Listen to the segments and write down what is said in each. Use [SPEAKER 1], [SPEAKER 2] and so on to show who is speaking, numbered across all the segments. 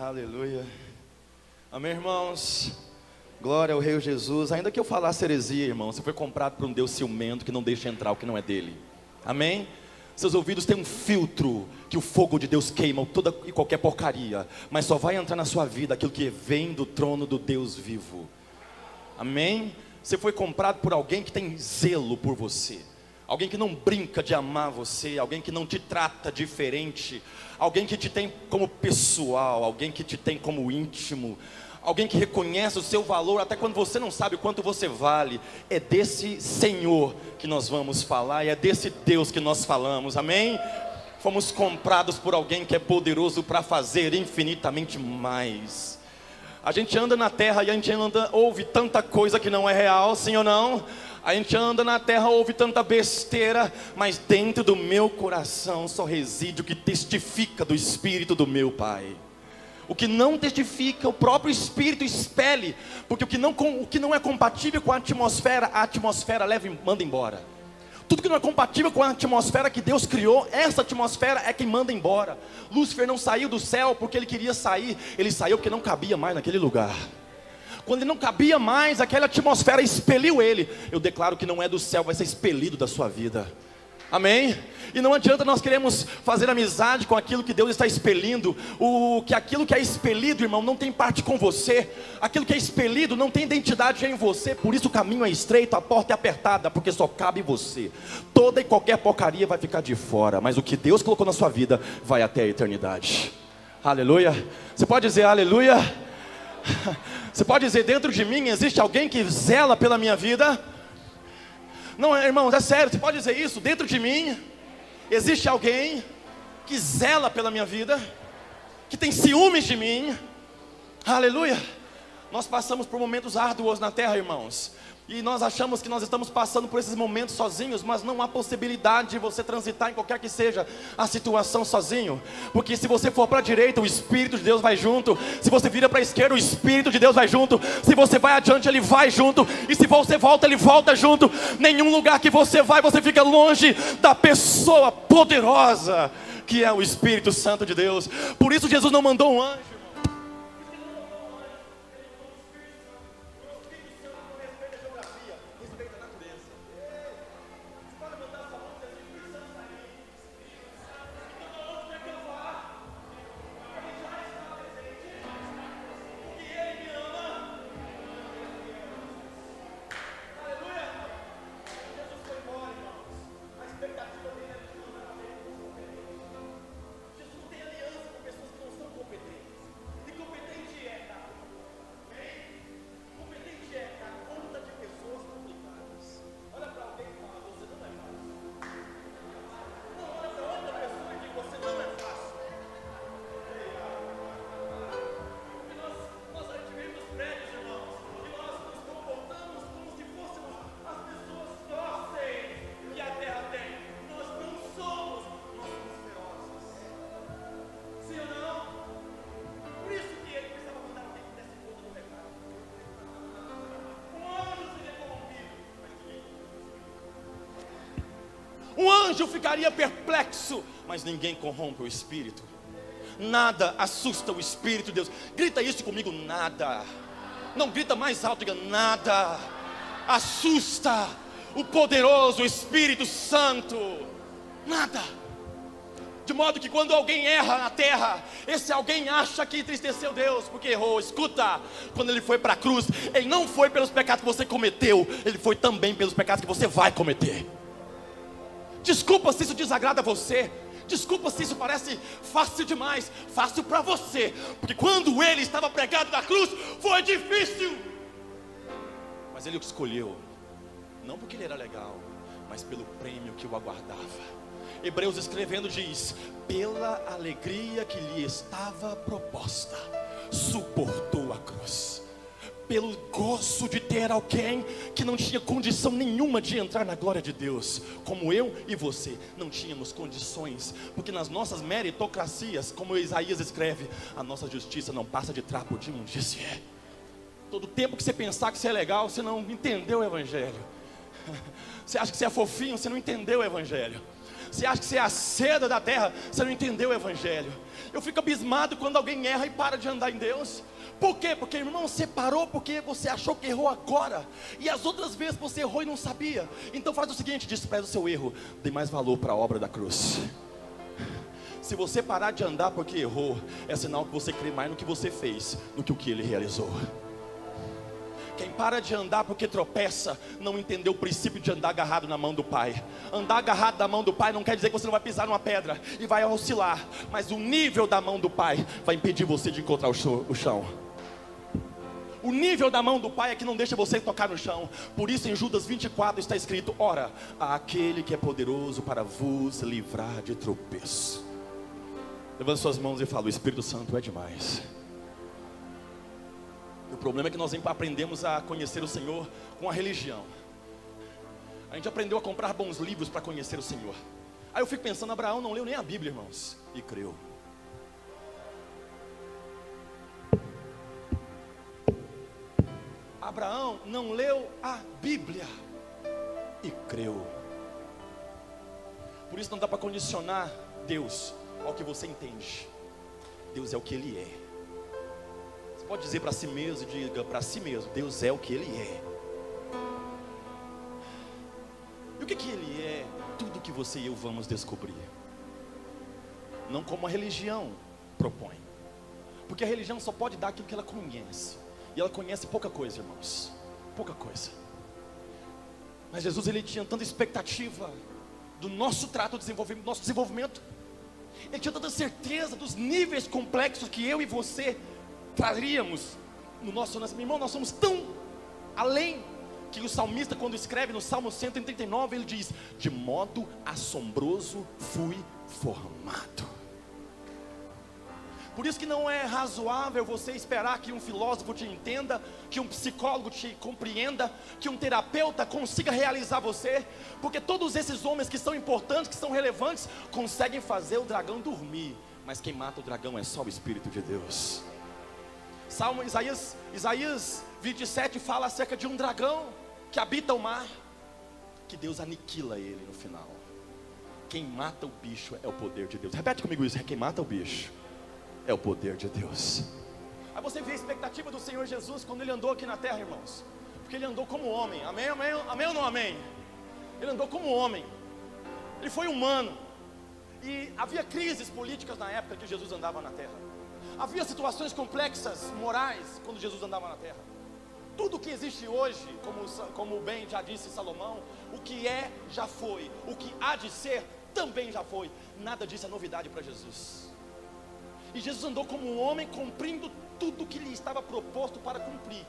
[SPEAKER 1] Aleluia. Amém, irmãos? Glória ao Rei Jesus. Ainda que eu falasse heresia, irmão, você foi comprado por um Deus ciumento que não deixa entrar o que não é dele. Amém? Seus ouvidos têm um filtro que o fogo de Deus queima toda e qualquer porcaria, mas só vai entrar na sua vida aquilo que vem do trono do Deus vivo. Amém? Você foi comprado por alguém que tem zelo por você, alguém que não brinca de amar você, alguém que não te trata diferente, alguém que te tem como pessoal, alguém que te tem como íntimo, alguém que reconhece o seu valor até quando você não sabe o quanto você vale. É desse Senhor que nós vamos falar, e é desse Deus que nós falamos, amém? Fomos comprados por alguém que é poderoso para fazer infinitamente mais. A gente anda na terra e a gente ouve tanta coisa que não é real, sim ou não? A gente anda na terra, ouve tanta besteira, mas dentro do meu coração só reside o que testifica do Espírito do meu Pai. O que não testifica, o próprio Espírito expele, porque o que não é compatível com a atmosfera leva e manda embora. Tudo que não é compatível com a atmosfera que Deus criou, essa atmosfera é quem manda embora. Lúcifer não saiu do céu porque ele queria sair, ele saiu porque não cabia mais naquele lugar. Quando ele não cabia mais, aquela atmosfera expeliu ele. Eu declaro que não é do céu, vai ser expelido da sua vida. Amém? E não adianta nós queremos fazer amizade com aquilo que Deus está expelindo. Aquilo que é expelido, irmão, não tem parte com você. Aquilo que é expelido não tem identidade em você. Por isso o caminho é estreito, a porta é apertada, porque só cabe você. Toda e qualquer porcaria vai ficar de fora, mas o que Deus colocou na sua vida vai até a eternidade. Aleluia. Você pode dizer aleluia? Você pode dizer: dentro de mim existe alguém que zela pela minha vida? Não, irmãos, é sério, você pode dizer isso? Dentro de mim existe alguém que zela pela minha vida, que tem ciúmes de mim. Aleluia. Nós passamos por momentos árduos na terra, irmãos, e nós achamos que nós estamos passando por esses momentos sozinhos, mas não há possibilidade de você transitar em qualquer que seja a situação sozinho, porque se você for para a direita, o Espírito de Deus vai junto. Se você vira para a esquerda, o Espírito de Deus vai junto. Se você vai adiante, Ele vai junto. E se você volta, Ele volta junto. Nenhum lugar que você vai, você fica longe da pessoa poderosa que é o Espírito Santo de Deus. Por isso Jesus não mandou um anjo. Um anjo ficaria perplexo, mas ninguém corrompe o Espírito. Nada assusta o Espírito de Deus. Grita isso comigo: nada. Não, grita mais alto, diga: nada assusta o poderoso Espírito Santo. Nada. De modo que quando alguém erra na terra, esse alguém acha que entristeceu Deus porque errou. Escuta, quando ele foi para a cruz, ele não foi pelos pecados que você cometeu, ele foi também pelos pecados que você vai cometer. Desculpa se isso desagrada você, desculpa se isso parece fácil demais. Fácil para você, porque quando ele estava pregado na cruz, foi difícil. Mas ele o escolheu, não porque ele era legal, mas pelo prêmio que o aguardava. Hebreus escrevendo diz: pela alegria que lhe estava proposta, suportou a cruz. Pelo gozo de ter alguém que não tinha condição nenhuma de entrar na glória de Deus, como eu e você não tínhamos condições, porque nas nossas meritocracias, como Isaías escreve, a nossa justiça não passa de trapo de imundície. Todo tempo que você pensar que você é legal, você não entendeu o Evangelho. Você acha que você é fofinho, você não entendeu o Evangelho. Você acha que você é a seda da terra, você não entendeu o evangelho. Eu fico abismado quando alguém erra e para de andar em Deus. Por quê? Porque, irmão, você parou porque você achou que errou agora, e as outras vezes você errou e não sabia. Então faz o seguinte: despreza o seu erro, dê mais valor para a obra da cruz. Se você parar de andar porque errou, é sinal que você crê mais no que você fez do que o que ele realizou. Quem para de andar porque tropeça, não entendeu o princípio de andar agarrado na mão do Pai. Andar agarrado na mão do Pai não quer dizer que você não vai pisar numa pedra e vai oscilar, mas o nível da mão do Pai vai impedir você de encontrar o chão. O nível da mão do Pai é que não deixa você tocar no chão. Por isso em Judas 24 está escrito: ora, aquele que é poderoso para vos livrar de tropeço. Levante suas mãos e fala: o Espírito Santo é demais. O problema é que nós aprendemos a conhecer o Senhor com a religião. A gente aprendeu a comprar bons livros para conhecer o Senhor. Aí eu fico pensando: Abraão não leu nem a Bíblia, irmãos, e creu. Abraão não leu a Bíblia e creu. Por isso não dá para condicionar Deus ao que você entende. Deus é o que Ele é. Você pode dizer para si mesmo, diga para si mesmo: Deus é o que Ele é. E o que Ele é? Tudo que você e eu vamos descobrir. Não como a religião propõe, porque a religião só pode dar aquilo que ela conhece, e ela conhece pouca coisa, irmãos, pouca coisa. Mas Jesus, Ele tinha tanta expectativa do nosso trato, do nosso desenvolvimento. Ele tinha tanta certeza dos níveis complexos que eu e você traríamos no nosso nascimento. Irmão, nós somos tão além, que o salmista, quando escreve no Salmo 139, ele diz: de modo assombroso fui formado. Por isso que não é razoável você esperar que um filósofo te entenda, que um psicólogo te compreenda, que um terapeuta consiga realizar você, porque todos esses homens que são importantes, que são relevantes, conseguem fazer o dragão dormir, mas quem mata o dragão é só o Espírito de Deus. Isaías 27 fala acerca de um dragão que habita o mar, que Deus aniquila ele no final. Quem mata o bicho é o poder de Deus. Repete comigo isso: quem mata o bicho é o poder de Deus. Aí você vê a expectativa do Senhor Jesus quando Ele andou aqui na terra, irmãos, porque Ele andou como homem. Amém, amém, amém ou não amém? Ele andou como homem, Ele foi humano. E havia crises políticas na época que Jesus andava na terra. Havia situações complexas, morais, quando Jesus andava na terra. Tudo que existe hoje, como bem já disse Salomão, o que é, já foi. O que há de ser, também já foi. Nada disso é novidade para Jesus. E Jesus andou como um homem, cumprindo tudo que lhe estava proposto para cumprir,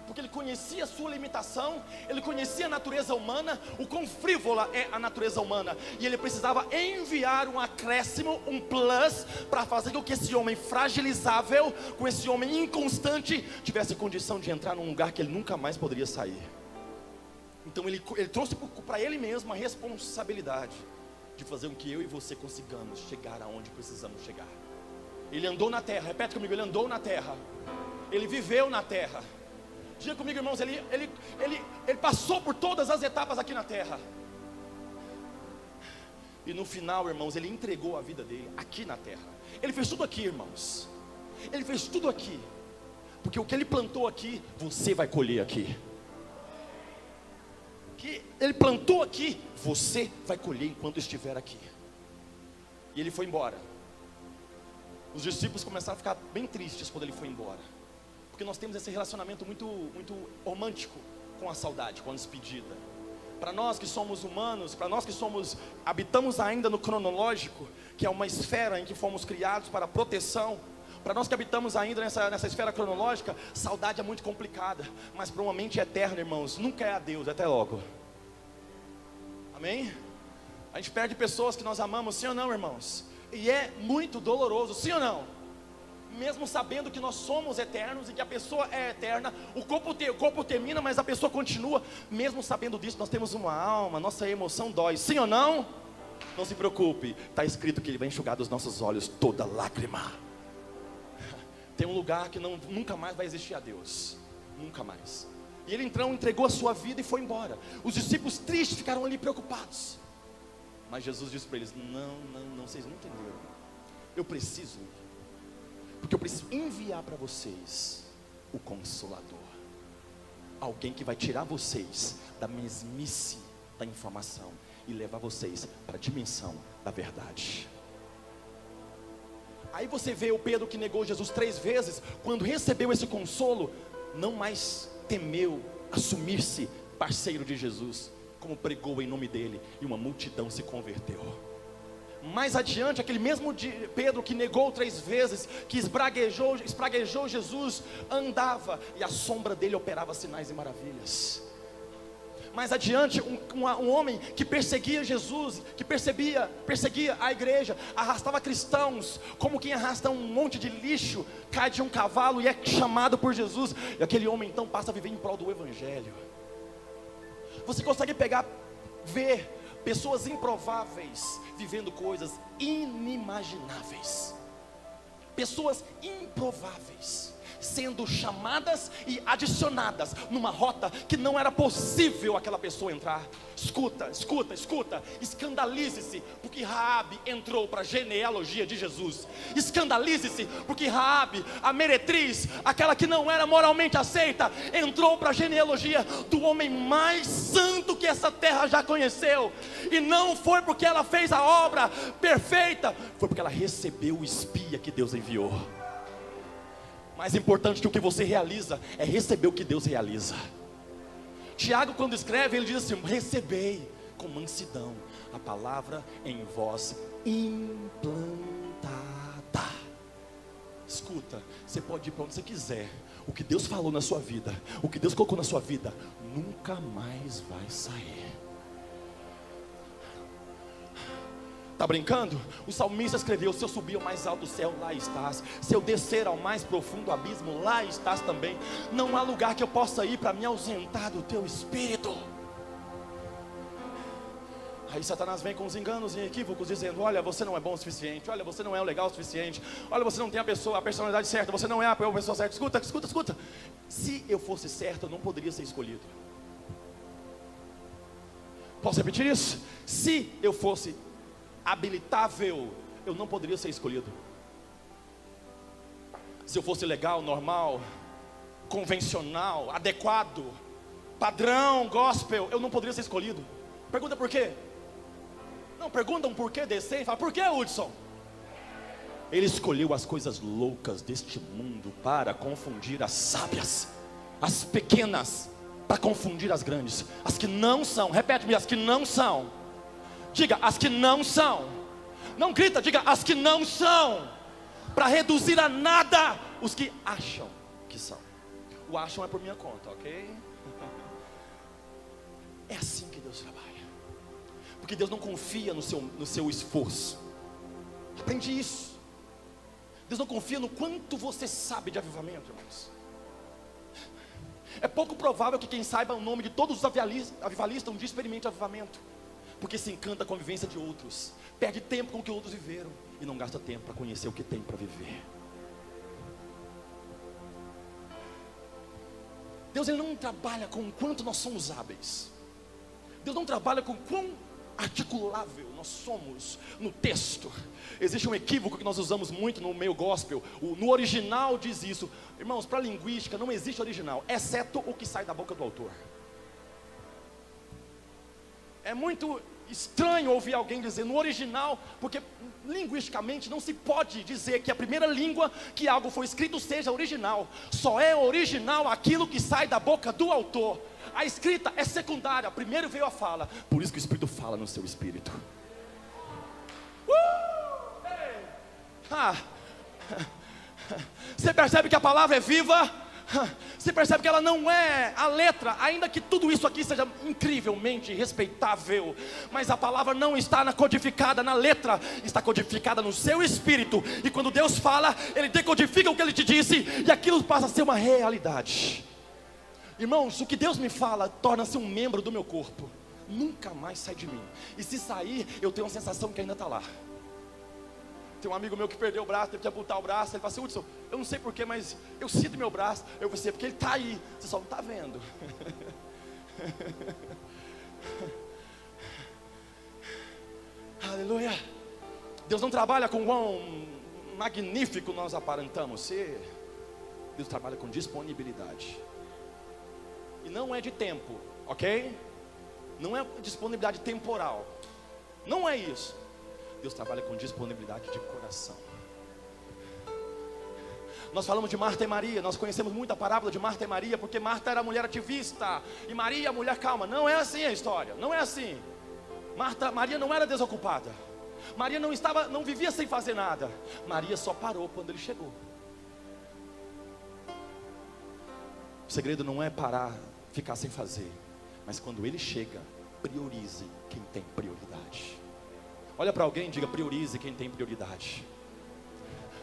[SPEAKER 1] porque Ele conhecia a sua limitação, Ele conhecia a natureza humana, o quão frívola é a natureza humana, e Ele precisava enviar um acréscimo, um plus, para fazer com que esse homem fragilizável, com esse homem inconstante, tivesse condição de entrar num lugar que ele nunca mais poderia sair. Então ele trouxe para Ele mesmo a responsabilidade de fazer com que eu e você consigamos chegar aonde precisamos chegar. Ele andou na terra, repete comigo: Ele andou na terra, Ele viveu na terra. Diga comigo, irmãos, ele passou por todas as etapas aqui na terra. E no final, irmãos, Ele entregou a vida dele aqui na terra. Ele fez tudo aqui, irmãos. Ele fez tudo aqui, porque o que Ele plantou aqui, você vai colher aqui. Que Ele plantou aqui, você vai colher enquanto estiver aqui. E Ele foi embora. Os discípulos começaram a ficar bem tristes quando Ele foi embora, porque nós temos esse relacionamento muito romântico com a saudade, com a despedida. Para nós que somos humanos, para nós que habitamos ainda no cronológico, que é uma esfera em que fomos criados para proteção, para nós que habitamos ainda nessa esfera cronológica, saudade é muito complicada. Mas para uma mente eterna, irmãos, nunca é adeus, é até logo. Amém? A gente perde pessoas que nós amamos, sim ou não, irmãos? E é muito doloroso, sim ou não? Mesmo sabendo que nós somos eternos e que a pessoa é eterna, o corpo termina, mas a pessoa continua. Mesmo sabendo disso, nós temos uma alma, nossa emoção dói, sim ou não? Não se preocupe, está escrito que Ele vai enxugar dos nossos olhos toda lágrima. Tem um lugar que nunca mais vai existir a Deus, nunca mais. E Ele então entregou a sua vida e foi embora. Os discípulos tristes ficaram ali preocupados. Mas Jesus disse para eles: não, vocês não entenderam. Eu preciso, porque eu preciso enviar para vocês o Consolador. Alguém que vai tirar vocês da mesmice da informação e levar vocês para a dimensão da verdade. Aí você vê o Pedro que negou Jesus 3 vezes, quando recebeu esse consolo, não mais temeu assumir-se parceiro de Jesus, como pregou em nome dele, e uma multidão se converteu. Mais adiante, aquele mesmo Pedro que negou 3 vezes, que espraguejou Jesus, andava, e a sombra dele operava sinais e maravilhas. Mais adiante, um homem que perseguia Jesus, que perseguia a igreja, arrastava cristãos, como quem arrasta um monte de lixo, cai de um cavalo e é chamado por Jesus, e aquele homem então passa a viver em prol do Evangelho. Você consegue ver pessoas improváveis vivendo coisas inimagináveis, pessoas improváveis sendo chamadas e adicionadas numa rota que não era possível aquela pessoa entrar. Escuta, escandalize-se porque Raabe entrou para a genealogia de Jesus. Escandalize-se porque Raabe, a meretriz, aquela que não era moralmente aceita, entrou para a genealogia do homem mais santo que essa terra já conheceu. E não foi porque ela fez a obra perfeita, foi porque ela recebeu o espia que Deus enviou. Mais importante que o que você realiza é receber o que Deus realiza. Tiago, quando escreve, ele diz assim: recebei com mansidão a palavra em vós implantada. Escuta, você pode ir para onde você quiser, o que Deus falou na sua vida, o que Deus colocou na sua vida, nunca mais vai sair. Está brincando? O salmista escreveu: se eu subir ao mais alto do céu, lá estás. Se eu descer ao mais profundo abismo, lá estás também. Não há lugar que eu possa ir para me ausentar do teu espírito. Aí Satanás vem com os enganos e equívocos, dizendo: olha, você não é bom o suficiente, olha, você não é legal o suficiente, olha, você não tem a personalidade certa, você não é a pessoa certa. Escuta. Se eu fosse certo, eu não poderia ser escolhido. Posso repetir isso? Se eu fosse habilitável, eu não poderia ser escolhido. Se eu fosse legal, normal, convencional, adequado, padrão, gospel, eu não poderia ser escolhido. Pergunta por quê? Não, pergunta um porquê decente. Fala: por que, Hudson? Ele escolheu as coisas loucas deste mundo para confundir as sábias, as pequenas para confundir as grandes, as que não são. Repete-me: as que não são. Diga: as que não são. Não grita, diga: as que não são. Para reduzir a nada os que acham que são. O acham é por minha conta, ok? É assim que Deus trabalha. Porque Deus não confia no seu esforço. Aprende isso. Deus não confia no quanto você sabe de avivamento, irmãos. É pouco provável que quem saiba o nome de todos os avivalistas um dia experimente avivamento, porque se encanta com a vivência de outros, perde tempo com o que outros viveram e não gasta tempo para conhecer o que tem para viver. Deus, ele não trabalha com o quanto nós somos hábeis. Deus não trabalha com quão articulável nós somos no texto. Existe um equívoco que nós usamos muito no meio gospel. No original diz isso. Irmãos, para a linguística não existe original, exceto o que sai da boca do autor. É muito estranho ouvir alguém dizer no original, porque linguisticamente não se pode dizer que a primeira língua que algo foi escrito seja original. Só é original aquilo que sai da boca do autor. A escrita é secundária, primeiro veio a fala. Por isso que o Espírito fala no seu espírito. Você percebe que a palavra é viva? Você percebe que ela não é a letra, ainda que tudo isso aqui seja incrivelmente respeitável, mas a palavra não está codificada na letra, está codificada no seu espírito. E quando Deus fala, Ele decodifica o que Ele te disse, e aquilo passa a ser uma realidade. Irmãos, o que Deus me fala torna-se um membro do meu corpo, nunca mais sai de mim. E se sair, eu tenho a sensação que ainda está lá. Tem um amigo meu que perdeu o braço, teve que amputar o braço. Ele fala assim: Hudson, eu não sei porquê, mas eu sinto meu braço. Eu falei: porque ele está aí, você só não está vendo. Aleluia. Deus não trabalha com quão magnífico nós aparentamos ser. Deus trabalha com disponibilidade. E não é de tempo, ok? Não é disponibilidade temporal. Não é isso. Deus trabalha com disponibilidade de coração. Nós falamos de Marta e Maria. Nós conhecemos muito a parábola de Marta e Maria, porque Marta era a mulher ativista e Maria a mulher calma. Não é assim a história. Não é assim. Maria não era desocupada. Maria não vivia sem fazer nada. Maria só parou quando ele chegou. O segredo não é parar, ficar sem fazer, mas quando ele chega, priorize quem tem prioridade. Olha para alguém e diga: priorize quem tem prioridade.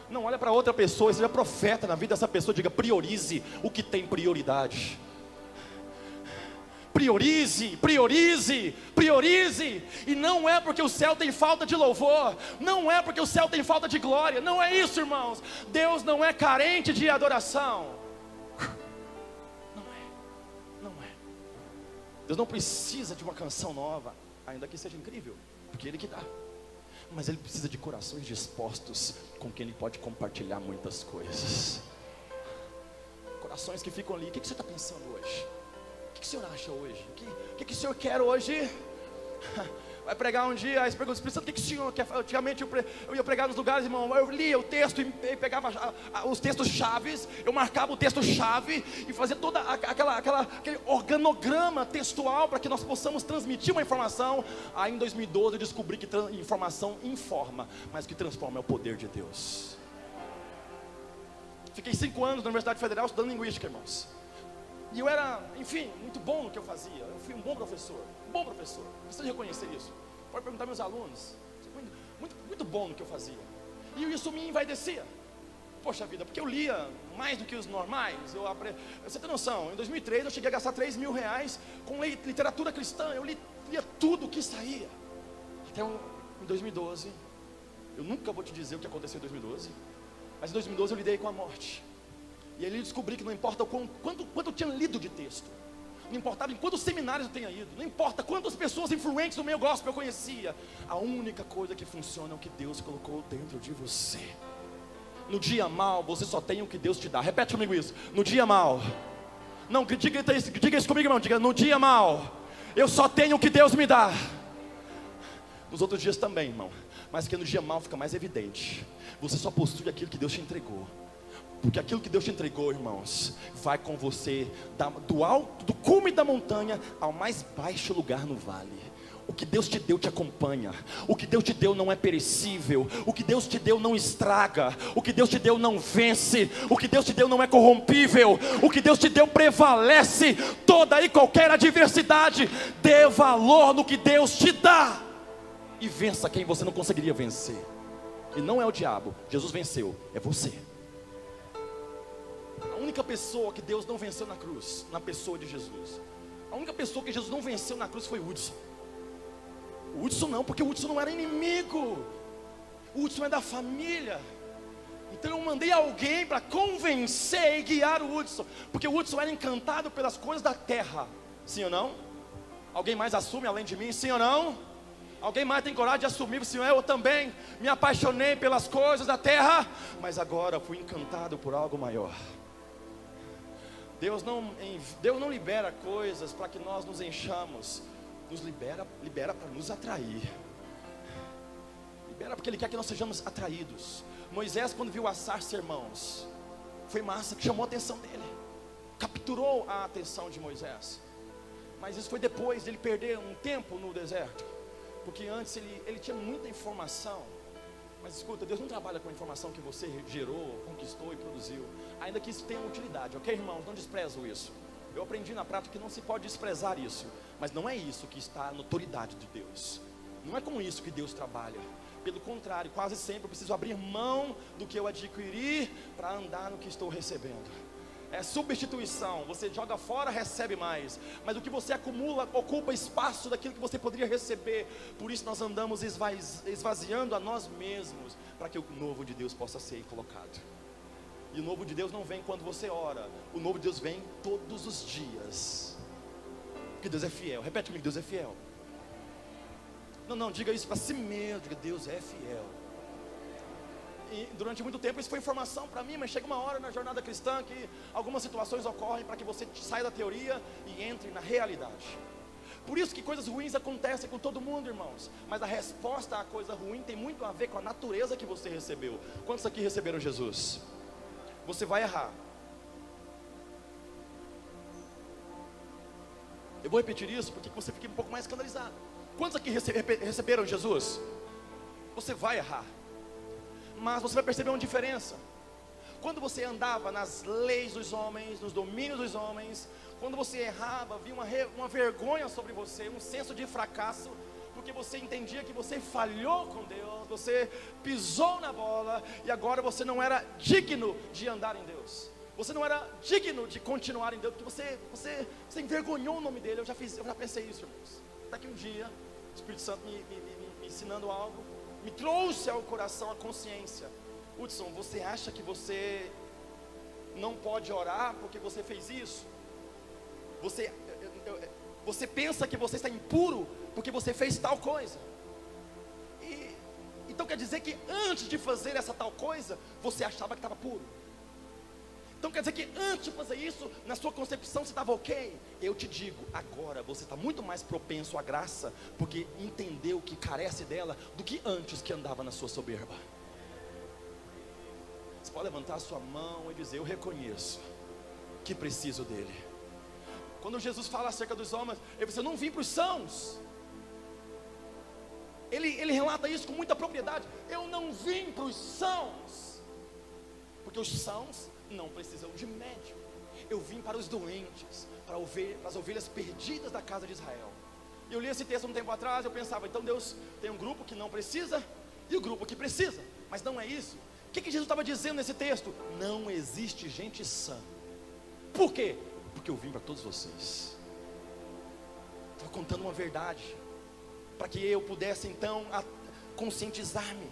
[SPEAKER 1] Não, olha para outra pessoa e seja profeta na vida dessa pessoa. Diga: priorize o que tem prioridade. Priorize, priorize, priorize. E não é porque o céu tem falta de louvor, não é porque o céu tem falta de glória. Não é isso, irmãos. Deus não é carente de adoração. Não é. Deus não precisa de uma canção nova, ainda que seja incrível, porque Ele que dá. Mas Ele precisa de corações dispostos com quem Ele pode compartilhar muitas coisas. Corações que ficam ali: o que você está pensando hoje? O que o senhor acha hoje? O que o senhor quer hoje? Vai pregar um dia, aí você pergunta: Espírito Santo, o que o senhor quer? Antigamente eu ia pregar nos lugares, irmão, eu lia o texto e pegava os textos chaves, eu marcava o texto chave e fazia toda aquele organograma textual para que nós possamos transmitir uma informação. Aí em 2012 eu descobri que informação informa, mas o que transforma é o poder de Deus. Fiquei 5 anos na Universidade Federal estudando linguística, irmãos. E eu era, enfim, muito bom no que eu fazia. Eu fui um bom professor. Preciso reconhecer isso. Pode perguntar aos meus alunos. Muito bom no que eu fazia. E isso me envaidecia. Poxa vida, porque eu lia mais do que os normais. Você tem noção, em 2003 eu cheguei a gastar R$3.000 com literatura cristã. Eu lia tudo que saía. Até em 2012, eu nunca vou te dizer o que aconteceu em 2012. Mas em 2012 eu lidei com a morte. E aí eu descobri que não importa quanto eu tinha lido de texto, não importava em quantos seminários eu tenha ido, não importa quantas pessoas influentes do meio gospel eu conhecia, a única coisa que funciona é o que Deus colocou dentro de você. No dia mal, você só tem o que Deus te dá. Repete comigo isso: no dia mal. Não, diga isso comigo, irmão. Diga: no dia mal, eu só tenho o que Deus me dá. Nos outros dias também, irmão, mas que no dia mal fica mais evidente. Você só possui aquilo que Deus te entregou. Porque aquilo que Deus te entregou, irmãos, vai com você do alto, do cume da montanha ao mais baixo lugar no vale. O que Deus te deu te acompanha. O que Deus te deu não é perecível. O que Deus te deu não estraga. O que Deus te deu não vence. O que Deus te deu não é corrompível. O que Deus te deu prevalece toda e qualquer adversidade. Dê valor no que Deus te dá e vença quem você não conseguiria vencer. E não é o diabo. Jesus venceu, é você. A única pessoa que Deus não venceu na cruz, na pessoa de Jesus, a única pessoa que Jesus não venceu na cruz foi o Hudson. O Hudson não, porque o Hudson não era inimigo. O Hudson é da família. Então eu mandei alguém para convencer e guiar o Hudson, porque o Hudson era encantado pelas coisas da terra. Sim ou não? Alguém mais assume além de mim? Sim ou não? Alguém mais tem coragem de assumir? Sim, eu também me apaixonei pelas coisas da terra, mas agora fui encantado por algo maior. Deus não libera coisas para que nós nos enchamos. Nos libera para nos atrair. Libera porque Ele quer que nós sejamos atraídos. Moisés, quando viu a sarça, irmãos, foi massa, que chamou a atenção dele, capturou a atenção de Moisés. Mas isso foi depois dele perder um tempo no deserto, porque antes ele tinha muita informação. Mas escuta, Deus não trabalha com a informação que você gerou, conquistou e produziu, ainda que isso tenha utilidade, ok, irmãos? Não desprezo isso. Eu aprendi na prática que não se pode desprezar isso. Mas não é isso que está na autoridade de Deus. Não é com isso que Deus trabalha. Pelo contrário, quase sempre eu preciso abrir mão do que eu adquiri para andar no que estou recebendo. É substituição. Você joga fora, recebe mais. Mas o que você acumula ocupa espaço daquilo que você poderia receber. Por isso nós andamos esvaziando a nós mesmos, para que o novo de Deus possa ser colocado. E o novo de Deus não vem quando você ora. O novo de Deus vem todos os dias. Porque Deus é fiel. Repete comigo: Deus é fiel. Não, diga isso para si mesmo. Diga, Deus é fiel. E durante muito tempo isso foi informação para mim, mas chega uma hora na jornada cristã que algumas situações ocorrem para que você saia da teoria e entre na realidade. Por isso que coisas ruins acontecem com todo mundo, irmãos. Mas a resposta à coisa ruim tem muito a ver com a natureza que você recebeu. Quantos aqui receberam Jesus? Você vai errar. Eu vou repetir isso porque você fique um pouco mais escandalizado. Quantos aqui receberam Jesus? Você vai errar. Mas você vai perceber uma diferença. Quando você andava nas leis dos homens, nos domínios dos homens, quando você errava, havia uma vergonha sobre você, um senso de fracasso, porque você entendia que você falhou com Deus, você pisou na bola, e agora você não era digno de andar em Deus. Você não era digno de continuar em Deus, porque você envergonhou o nome dele. Eu já pensei isso, irmãos. Até que um dia, o Espírito Santo me ensinando algo, me trouxe ao coração a consciência. Hudson, você acha que você não pode orar porque você fez isso? Você pensa que você está impuro porque você fez tal coisa? Então quer dizer que antes de fazer essa tal coisa, você achava que estava puro? Então quer dizer que antes de fazer isso, na sua concepção você estava ok? Eu te digo, agora você está muito mais propenso à graça, porque entendeu que carece dela, do que antes que andava na sua soberba. Você pode levantar a sua mão e dizer, eu reconheço que preciso dele. Quando Jesus fala acerca dos homens, ele diz, eu não vim para os sãos. Ele relata isso com muita propriedade. Eu não vim para os sãos, porque os sãos não precisam de médico. Eu vim para os doentes, para as ovelhas perdidas da casa de Israel. E eu li esse texto um tempo atrás, eu pensava, então Deus tem um grupo que não precisa e o grupo que precisa. Mas não é isso. O que Jesus estava dizendo nesse texto? Não existe gente sã. Por quê? Porque eu vim para todos vocês. Estava contando uma verdade, para que eu pudesse então conscientizar-me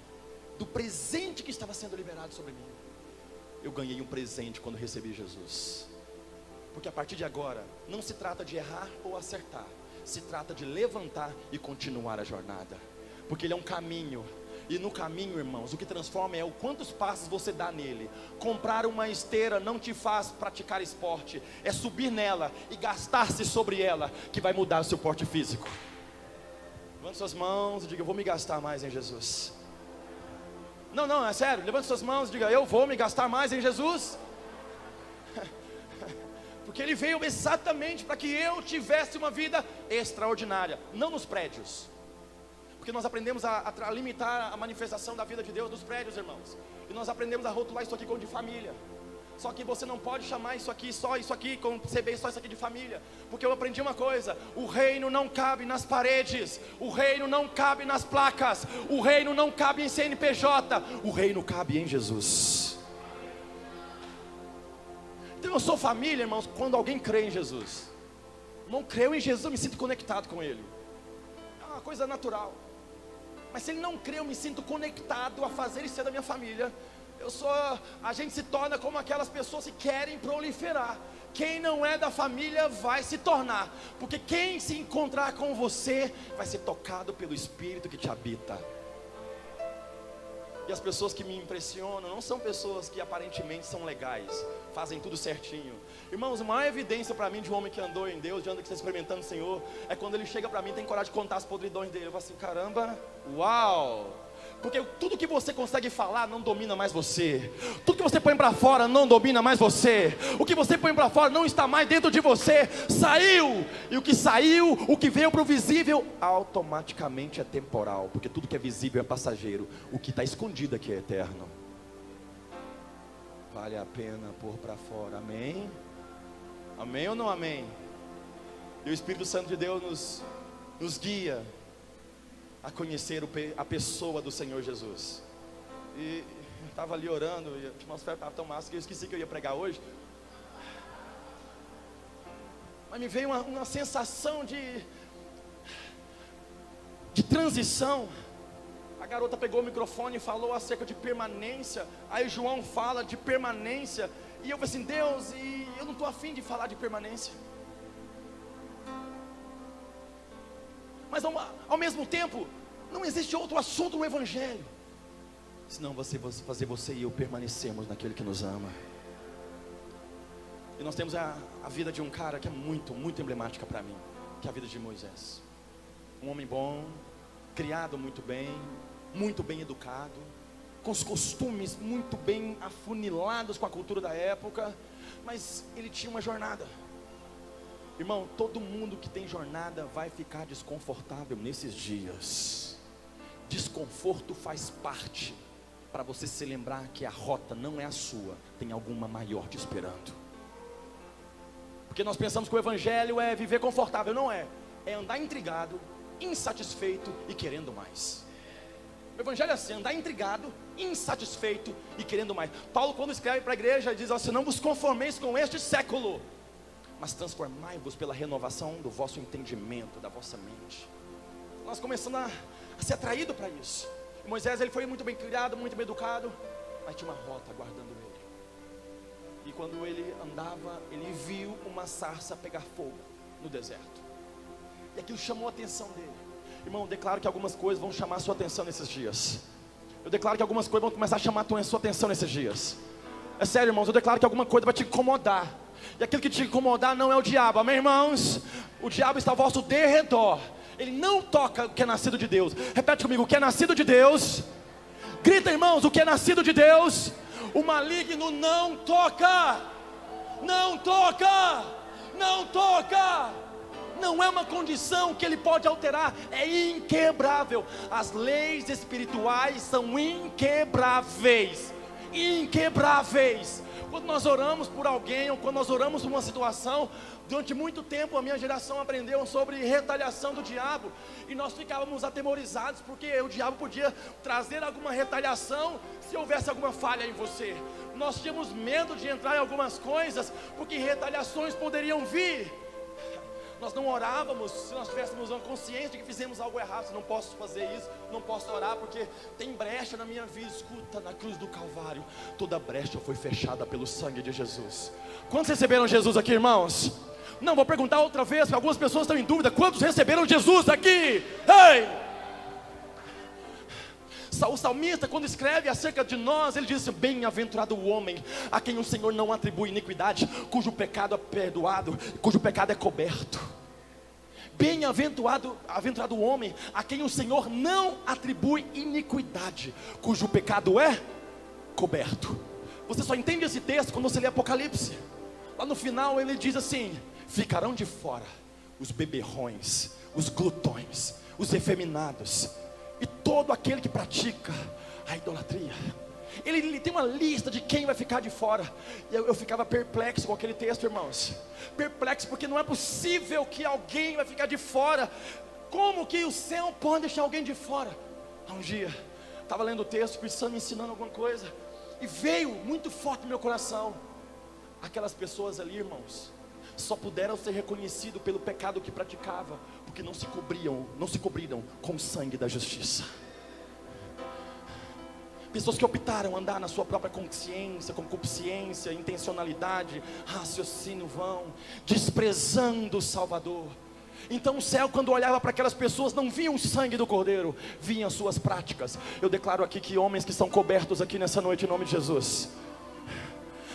[SPEAKER 1] do presente que estava sendo liberado sobre mim. Eu ganhei um presente quando recebi Jesus. Porque a partir de agora, não se trata de errar ou acertar, se trata de levantar e continuar a jornada. Porque ele é um caminho. E no caminho, irmãos, o que transforma é o quantos passos você dá nele. Comprar uma esteira não te faz praticar esporte. É subir nela e gastar-se sobre ela que vai mudar o seu porte físico. Levante suas mãos e diga, eu vou me gastar mais em Jesus. Não, é sério, levante suas mãos e diga, eu vou me gastar mais em Jesus. Porque ele veio exatamente para que eu tivesse uma vida extraordinária, não nos prédios. Porque nós aprendemos a limitar a manifestação da vida de Deus nos prédios, irmãos. E nós aprendemos a rotular isso aqui como de família. Só que você não pode chamar isso aqui, só isso aqui, conceber só isso aqui de família. Porque eu aprendi uma coisa, o reino não cabe nas paredes, o reino não cabe nas placas, o reino não cabe em CNPJ, o reino cabe em Jesus. Então eu sou família, irmãos, quando alguém crê em Jesus. Não creu em Jesus, eu me sinto conectado com ele. É uma coisa natural. Mas se ele não crê, eu me sinto conectado a fazer ele ser da minha família. A gente se torna como aquelas pessoas que querem proliferar. Quem não é da família vai se tornar, porque quem se encontrar com você vai ser tocado pelo Espírito que te habita. E as pessoas que me impressionam não são pessoas que aparentemente são legais, fazem tudo certinho. Irmãos, a maior evidência para mim de um homem que andou em Deus, de um homem que está experimentando o Senhor, é quando ele chega para mim e tem coragem de contar as podridões dele. Eu falo assim, caramba, uau! Porque tudo que você consegue falar não domina mais você. Tudo que você põe para fora não domina mais você. O que você põe para fora não está mais dentro de você. Saiu. E o que saiu, o que veio para o visível, automaticamente é temporal. Porque tudo que é visível é passageiro. O que está escondido aqui é eterno. Vale a pena pôr para fora. Amém? Amém ou não amém? E o Espírito Santo de Deus nos guia a conhecer a pessoa do Senhor Jesus. E eu estava ali orando, e a atmosfera estava tão massa que eu esqueci que eu ia pregar hoje. Mas me veio uma sensação de transição. A garota pegou o microfone e falou acerca de permanência. Aí João fala de permanência. E eu falei assim, Deus, e eu não estou afim de falar de permanência. Mas ao mesmo tempo, Não existe outro assunto no Evangelho senão fazer você e eu permanecermos naquele que nos ama. E nós temos a vida de um cara que é muito, muito emblemática para mim, que é a vida de Moisés. Um homem bom, criado muito bem educado, com os costumes muito bem afunilados com a cultura da época, mas ele tinha uma jornada. Irmão, todo mundo que tem jornada vai ficar desconfortável nesses dias. Desconforto faz parte, para você se lembrar que a rota não é a sua, tem alguma maior te esperando. Porque nós pensamos que o Evangelho é viver confortável, não é. É andar intrigado, insatisfeito e querendo mais. O Evangelho é assim, andar intrigado, insatisfeito e querendo mais. Paulo, quando escreve para a igreja, diz assim: não vos conformeis com este século, mas transformai-vos pela renovação do vosso entendimento, da vossa mente. Nós começamos a ser atraído para isso. E Moisés, ele foi muito bem criado, muito bem educado, mas tinha uma rota aguardando ele. E quando ele andava, ele viu uma sarça pegar fogo no deserto. E aquilo chamou a atenção dele. Irmão, eu declaro que algumas coisas vão chamar a sua atenção nesses dias. Eu declaro que algumas coisas vão começar a chamar a sua atenção nesses dias. É sério, irmãos, eu declaro que alguma coisa vai te incomodar. E aquilo que te incomodar não é o diabo, amém, irmãos? O diabo está ao vosso derredor. Ele não toca o que é nascido de Deus. Repete comigo: o que é nascido de Deus. Grita, irmãos: o que é nascido de Deus, o maligno não toca. Não toca. Não toca. Não é uma condição que ele pode alterar, é inquebrável. As leis espirituais são inquebráveis. Inquebráveis. Quando nós oramos por alguém, ou quando nós oramos por uma situação, durante muito tempo a minha geração aprendeu sobre retaliação do diabo, e nós ficávamos atemorizados, porque o diabo podia trazer alguma retaliação se houvesse alguma falha em você. Nós tínhamos medo de entrar em algumas coisas, porque retaliações poderiam vir. Nós não orávamos se nós tivéssemos uma consciência de que fizemos algo errado. Não posso fazer isso, não posso orar porque tem brecha na minha vida. Escuta, na cruz do Calvário, toda brecha foi fechada pelo sangue de Jesus. Quantos receberam Jesus aqui, irmãos? Não, vou perguntar outra vez, porque algumas pessoas estão em dúvida. Quantos receberam Jesus aqui? Ei! O salmista, quando escreve acerca de nós, ele diz: bem-aventurado o homem a quem o Senhor não atribui iniquidade, cujo pecado é perdoado, cujo pecado é coberto. Bem-aventurado o homem a quem o Senhor não atribui iniquidade, cujo pecado é coberto. Você só entende esse texto quando você lê Apocalipse. Lá no final ele diz assim: ficarão de fora os beberrões, os glutões, os efeminados e todo aquele que pratica a idolatria. Ele tem uma lista de quem vai ficar de fora. E eu ficava perplexo com aquele texto, irmãos. Perplexo, porque não é possível que alguém vai ficar de fora. Como que o céu pode deixar alguém de fora? Um dia, estava lendo o texto, pensando, me ensinando alguma coisa, e veio muito forte no meu coração: aquelas pessoas ali, irmãos, só puderam ser reconhecidos pelo pecado que praticava, porque não se cobriram com o sangue da justiça. Pessoas que optaram andar na sua própria consciência, concupiscência, intencionalidade, raciocínio vão, desprezando o Salvador. Então o céu, quando olhava para aquelas pessoas, não via o sangue do Cordeiro, via as suas práticas. Eu declaro aqui que homens que são cobertos aqui nessa noite, em nome de Jesus.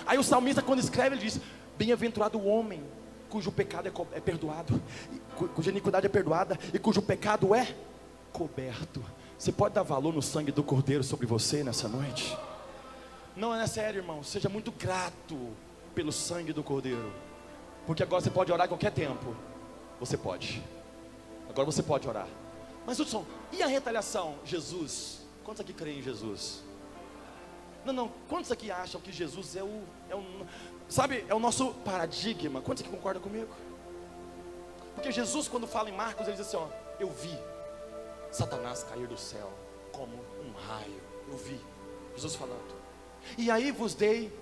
[SPEAKER 1] Aí o salmista, quando escreve, ele diz: bem-aventurado o homem cujo pecado é perdoado, cuja iniquidade é perdoada e cujo pecado é coberto. Você pode dar valor no sangue do Cordeiro sobre você nessa noite? Não, é sério, irmão. Seja muito grato pelo sangue do Cordeiro, porque agora você pode orar a qualquer tempo. Você pode. Agora você pode orar. Mas Hudson, e a retaliação? Jesus, quantos aqui creem em Jesus? Não, quantos aqui acham que Jesus é o nosso paradigma? Quantos aqui concordam comigo? Porque Jesus, quando fala em Marcos, ele diz assim: ó, eu vi Satanás cair do céu como um raio. Eu vi Jesus falando: e aí vos dei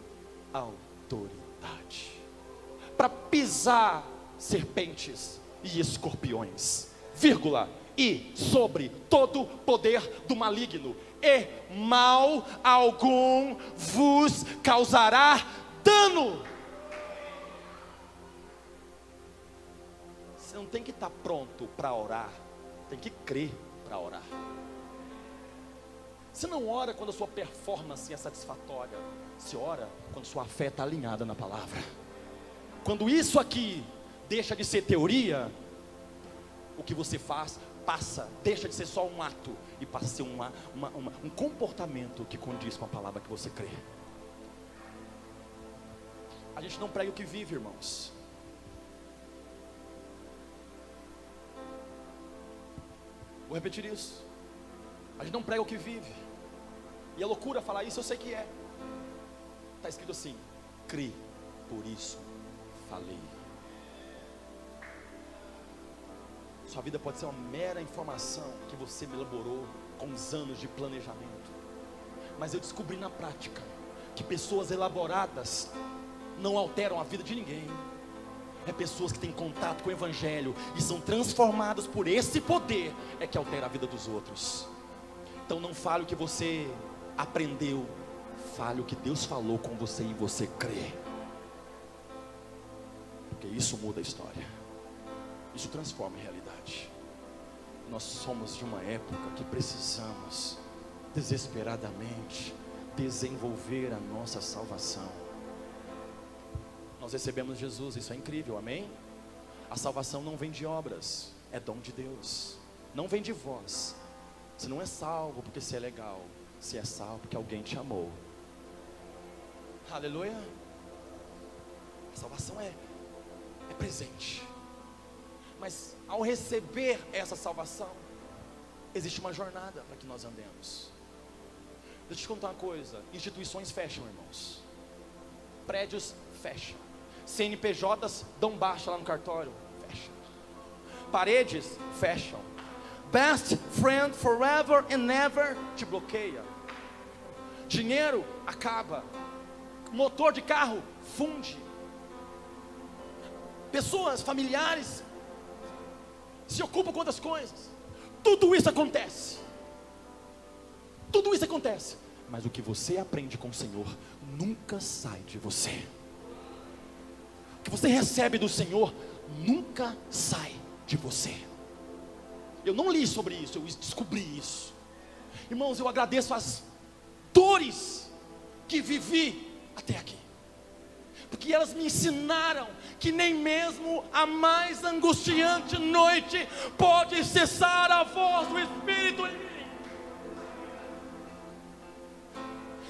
[SPEAKER 1] autoridade para pisar serpentes e escorpiões, vírgula, e sobre todo poder do maligno, e mal algum vos causará dano. Você não tem que estar pronto para orar, tem que crer para orar. Você não ora quando a sua performance é satisfatória. Você ora quando sua fé está alinhada na palavra. Quando isso aqui deixa de ser teoria, o que você faz deixa de ser só um ato e passa a ser um comportamento que condiz com a palavra que você crê. A gente não prega o que vive, irmãos. Vou repetir isso. A gente não prega o que vive. E é loucura falar isso, eu sei que é. Está escrito assim: crê, por isso falei. Sua vida pode ser uma mera informação que você me elaborou com os anos de planejamento. Mas eu descobri na prática que pessoas elaboradas não alteram a vida de ninguém. É pessoas que têm contato com o Evangelho e são transformadas por esse poder, é que altera a vida dos outros. Então não fale o que você aprendeu, fale o que Deus falou com você e você crê. Porque isso muda a história. Isso transforma a realidade. Nós somos de uma época que precisamos desesperadamente desenvolver a nossa salvação. Nós recebemos Jesus, isso é incrível, amém? A salvação não vem de obras, é dom de Deus. Não vem de vós. Você não é salvo porque você é legal. Você é salvo porque alguém te amou. Aleluia. A salvação é presente. Mas ao receber essa salvação, existe uma jornada para que nós andemos. Deixa eu te contar uma coisa: instituições fecham, irmãos. Prédios fecham. CNPJs dão baixa lá no cartório, fecham. Paredes fecham. Best friend forever and ever te bloqueia. Dinheiro acaba. Motor de carro funde. Pessoas, familiares se ocupam com outras coisas. Tudo isso acontece. Tudo isso acontece. Mas o que você aprende com o Senhor nunca sai de você. O que você recebe do Senhor nunca sai de você. Eu não li sobre isso, eu descobri isso. Irmãos, eu agradeço as dores que vivi até aqui, porque elas me ensinaram que nem mesmo a mais angustiante noite pode cessar a voz do Espírito em mim.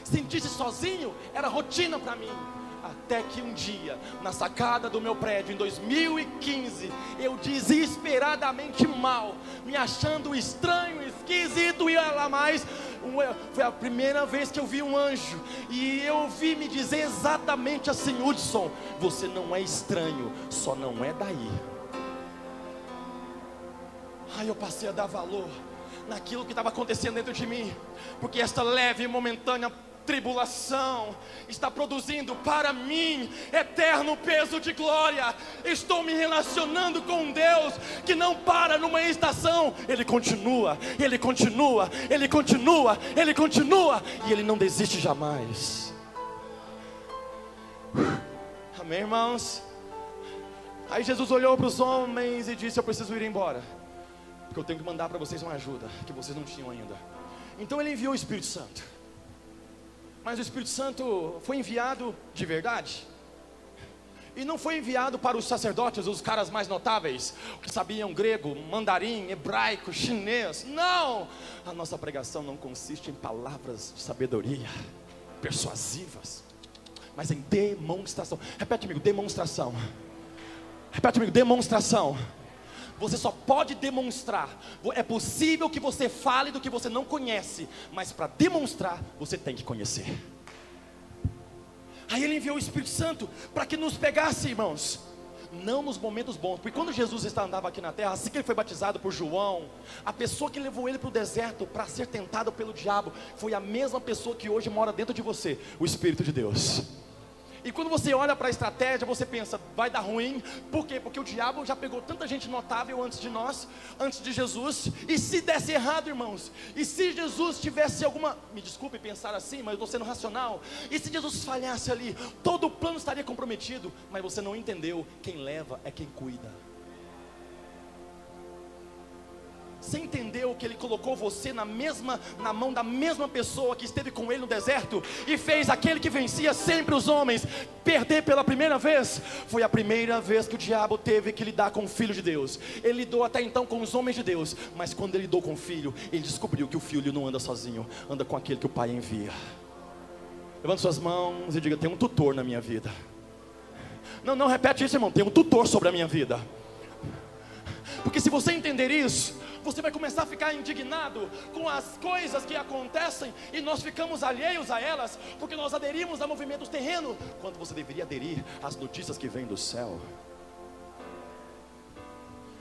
[SPEAKER 1] Sentir-se sozinho era rotina para mim. Até que um dia, na sacada do meu prédio, em 2015, eu desesperadamente mal, me achando estranho, esquisito e lá mais, foi a primeira vez que eu vi um anjo, e eu ouvi me dizer exatamente assim: Hudson, você não é estranho, só não é daí. Aí eu passei a dar valor naquilo que estava acontecendo dentro de mim, porque esta leve e momentânea tribulação está produzindo para mim eterno peso de glória. Estou me relacionando com um Deus que não para numa estação. Ele continua, Ele continua, Ele continua, Ele continua, e Ele não desiste jamais. Amém, irmãos? Aí Jesus olhou para os homens e disse: eu preciso ir embora, porque eu tenho que mandar para vocês uma ajuda que vocês não tinham ainda. Então Ele enviou o Espírito Santo. Mas o Espírito Santo foi enviado de verdade. E não foi enviado para os sacerdotes, os caras mais notáveis, que sabiam grego, mandarim, hebraico, chinês. Não! A nossa pregação não consiste em palavras de sabedoria persuasivas, mas em demonstração. Repete comigo: demonstração. Repete comigo: demonstração. Você só pode demonstrar. É possível que você fale do que você não conhece, mas para demonstrar, você tem que conhecer. Aí Ele enviou o Espírito Santo para que nos pegasse, irmãos, não nos momentos bons. Porque quando Jesus andava aqui na terra, assim que Ele foi batizado por João, a pessoa que levou Ele para o deserto para ser tentado pelo diabo foi a mesma pessoa que hoje mora dentro de você, o Espírito de Deus. E quando você olha para a estratégia, você pensa: vai dar ruim. Por quê? Porque o diabo já pegou tanta gente notável antes de nós, antes de Jesus. E se desse errado, irmãos, e se Jesus tivesse alguma, me desculpe pensar assim, mas eu estou sendo racional, e se Jesus falhasse ali, todo o plano estaria comprometido. Mas você não entendeu: quem leva é quem cuida. Você entendeu que Ele colocou você na mão da mesma pessoa que esteve com Ele no deserto e fez aquele que vencia sempre os homens perder pela primeira vez? Foi a primeira vez que o diabo teve que lidar com o Filho de Deus. Ele lidou até então com os homens de Deus, mas quando ele lidou com o Filho, ele descobriu que o Filho não anda sozinho, anda com aquele que o Pai envia. Levante suas mãos e diga: tem um tutor na minha vida. Não, repete isso, irmão. Tem um tutor sobre a minha vida. Porque se você entender isso, você vai começar a ficar indignado com as coisas que acontecem e nós ficamos alheios a elas, porque nós aderimos a movimentos terrenos, quando você deveria aderir às notícias que vêm do céu.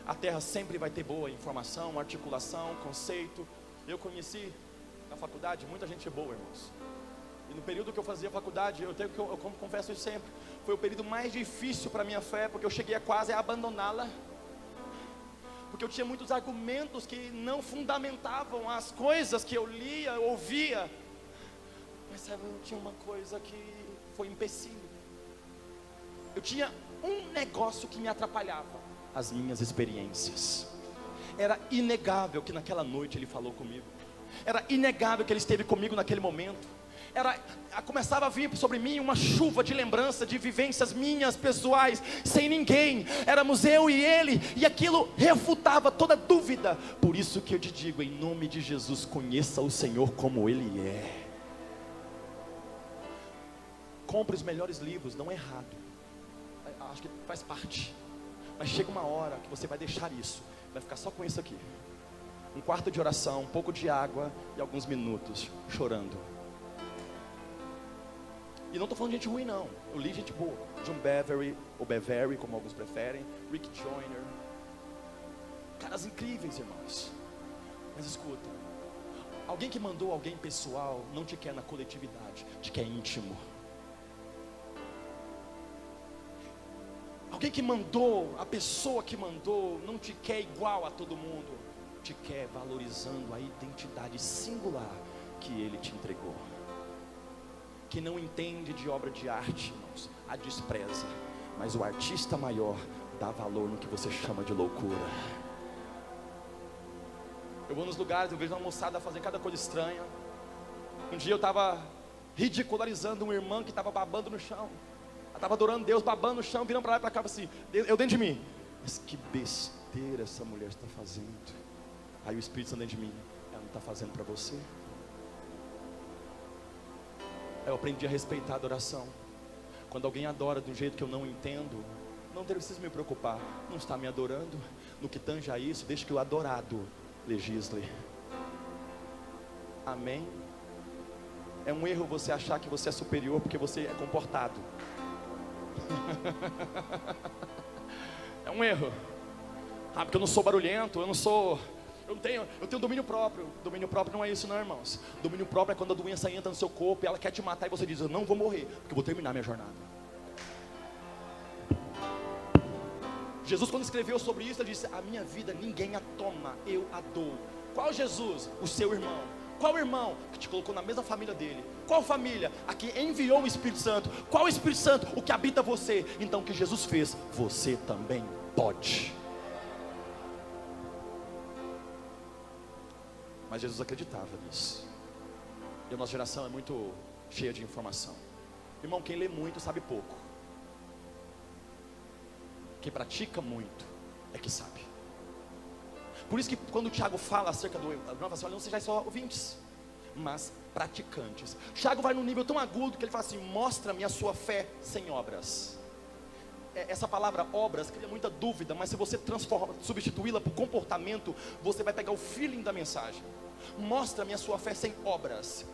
[SPEAKER 1] A terra sempre vai ter boa informação, articulação, conceito. Eu conheci na faculdade muita gente boa, irmãos. E no período que eu fazia faculdade, eu confesso isso sempre, foi o período mais difícil para a minha fé, porque eu cheguei a quase a abandoná-la. Porque eu tinha muitos argumentos que não fundamentavam as coisas que eu lia, ouvia. Mas sabe, eu tinha uma coisa que foi um empecilho. Eu tinha um negócio que me atrapalhava: as minhas experiências. Era inegável que naquela noite Ele falou comigo. Era inegável que Ele esteve comigo naquele momento. Começava a vir sobre mim uma chuva de lembrança, de vivências minhas, pessoais, sem ninguém. Éramos eu e Ele, e aquilo refutava toda dúvida. Por isso que eu te digo, em nome de Jesus, conheça o Senhor como Ele é. Compre os melhores livros, não é errado, acho que faz parte. Mas chega uma hora que você vai deixar isso, vai ficar só com isso aqui: um quarto de oração, um pouco de água e alguns minutos chorando. E não estou falando de gente ruim, não. Eu li gente boa: John Bevere, ou Bevere, como alguns preferem, Rick Joyner. Caras incríveis, irmãos. Mas escuta, alguém que mandou alguém pessoal não te quer na coletividade, te quer íntimo. Alguém que mandou, a pessoa que mandou, não te quer igual a todo mundo, te quer valorizando a identidade singular que Ele te entregou. Que não entende de obra de arte, irmãos, a despreza, mas o artista maior dá valor no que você chama de loucura. Eu vou nos lugares, eu vejo uma moçada fazer cada coisa estranha. Um dia eu estava ridicularizando uma irmã que estava babando no chão. Ela estava adorando Deus, babando no chão, virando para lá e para cá, assim, eu dentro de mim: mas que besteira essa mulher está fazendo. Aí o Espírito Santo dentro de mim: ela não está fazendo para você. Eu aprendi a respeitar a adoração. Quando alguém adora de um jeito que eu não entendo, não preciso me preocupar. Não está me adorando. No que tange a isso, deixe que o adorado legisle. Amém? É um erro você achar que você é superior porque você é comportado. É um erro. Porque eu não sou barulhento, eu tenho domínio próprio. Domínio próprio não é isso, não, irmãos. Domínio próprio é quando a doença entra no seu corpo e ela quer te matar e você diz: eu não vou morrer, porque eu vou terminar minha jornada. Jesus, quando escreveu sobre isso, ele disse: a minha vida ninguém a toma, eu a dou. Qual Jesus? O seu irmão. Qual irmão? Que te colocou na mesma família dele. Qual família? A que enviou o Espírito Santo. Qual Espírito Santo? O que habita você. Então o que Jesus fez, você também pode. Mas Jesus acreditava nisso. E a nossa geração é muito cheia de informação. Irmão, quem lê muito sabe pouco. Quem pratica muito é que sabe. Por isso que quando o Tiago fala acerca do ele fala assim: olha, não sejais só ouvintes, mas praticantes. Tiago vai num nível tão agudo que ele fala assim: mostra-me a sua fé sem obras. Essa palavra obras cria muita dúvida, mas se você substituí-la por comportamento, você vai pegar o feeling da mensagem. Mostra-me a sua fé sem obras.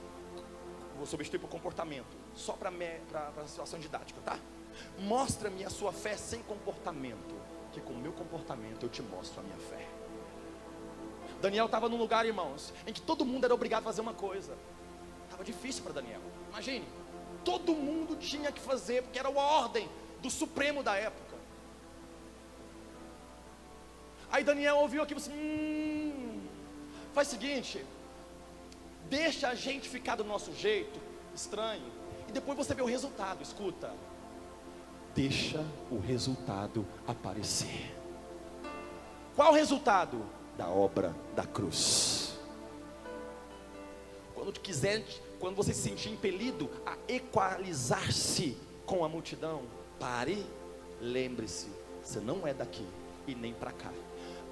[SPEAKER 1] Vou substituir por comportamento, só para a situação didática, tá? Mostra-me a sua fé sem comportamento, que com o meu comportamento eu te mostro a minha fé. Daniel estava num lugar, irmãos, em que todo mundo era obrigado a fazer uma coisa. Estava difícil para Daniel. Imagine, todo mundo tinha que fazer, porque era a ordem do Supremo da época. Aí Daniel ouviu aquilo assim: faz o seguinte, deixa a gente ficar do nosso jeito estranho, e depois você vê o resultado. Escuta, deixa o resultado aparecer. Qual o resultado? da obra da cruz. Quando você se sentir impelido a equalizar-se com a multidão, pare, lembre-se, você não é daqui e nem para cá.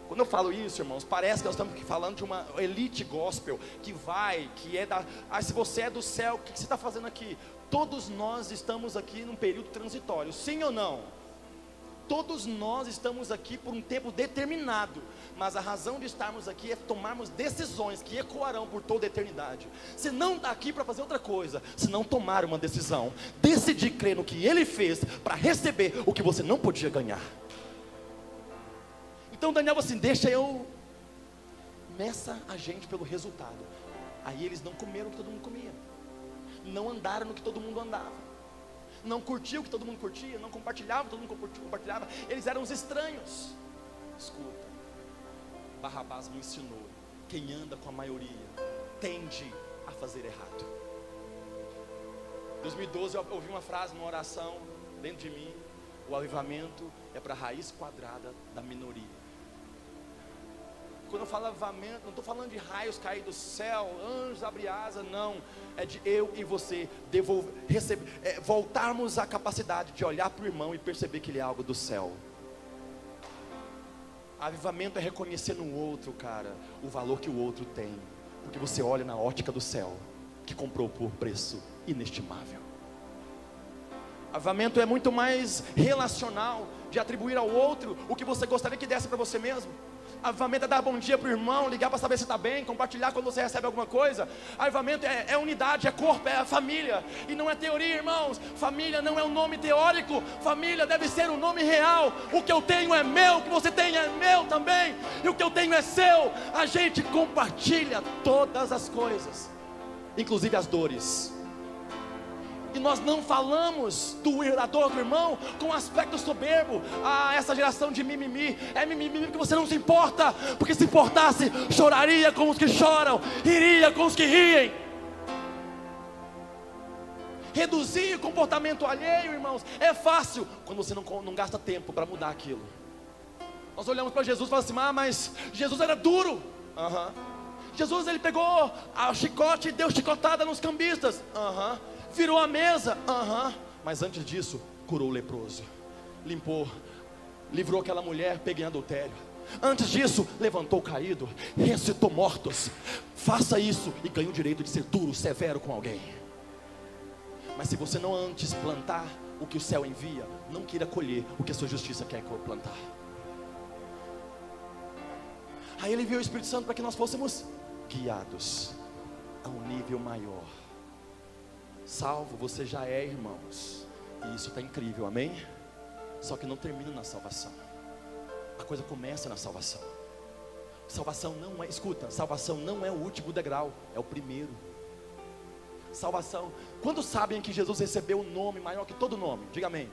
[SPEAKER 1] Quando eu falo isso, irmãos, parece que nós estamos falando de uma elite gospel que é da... se você é do céu, o que você está fazendo aqui? Todos nós estamos aqui num período transitório, sim ou não? Todos nós estamos aqui por um tempo determinado, mas a razão de estarmos aqui é tomarmos decisões que ecoarão por toda a eternidade. Você não está aqui para fazer outra coisa, senão tomar uma decisão, decidir crer no que Ele fez, para receber o que você não podia ganhar. Então Daniel falou assim, deixa eu, meça a gente pelo resultado. Aí eles não comeram o que todo mundo comia, não andaram no que todo mundo andava, não curtiam o que todo mundo curtia, não compartilhavam o que todo mundo compartilhava, eles eram os estranhos. Escuta, Barrabás me ensinou, quem anda com a maioria, tende a fazer errado. Em 2012 eu ouvi uma frase numa oração dentro de mim, o avivamento é para a raiz quadrada da minoria. Quando eu falo avivamento, não estou falando de raios cair do céu, anjos abrir asa, não. É de eu e você voltarmos à capacidade de olhar para o irmão e perceber que ele é algo do céu. Avivamento é reconhecer no outro, cara, o valor que o outro tem, porque você olha na ótica do céu, que comprou por preço inestimável. Avivamento é muito mais relacional, de atribuir ao outro o que você gostaria que desse para você mesmo. Avivamento é dar bom dia para o irmão, ligar para saber se está bem, compartilhar quando você recebe alguma coisa. Avivamento é unidade, é corpo, é a família. E não é teoria, irmãos. Família não é um nome teórico. Família deve ser um nome real. O que eu tenho é meu, o que você tem é meu também. E o que eu tenho é seu. A gente compartilha todas as coisas, inclusive as dores. E nós não falamos da dor do irmão com aspecto soberbo. Essa geração de mimimi, é mimimi porque você não se importa, porque se importasse, choraria com os que choram, riria com os que riem. Reduzir o comportamento alheio, irmãos, é fácil, quando você não gasta tempo para mudar aquilo. Nós olhamos para Jesus e falamos assim, mas Jesus era duro. Jesus, ele pegou a chicote e deu chicotada nos cambistas. Virou a mesa, mas antes disso, curou o leproso, limpou, livrou aquela mulher pega em adultério. Antes disso, levantou o caído, ressuscitou mortos. Faça isso e ganhe o direito de ser duro, severo com alguém. Mas se você não antes plantar o que o céu envia, não queira colher o que a sua justiça quer plantar. Aí ele enviou o Espírito Santo para que nós fôssemos guiados a um nível maior. Salvo você já é, irmãos, e isso está incrível, amém? Só que não termina na salvação, a coisa começa na salvação. Salvação não é, escuta, salvação não é o último degrau, é o primeiro. Salvação, quando sabem que Jesus recebeu um nome maior que todo nome, diga amém.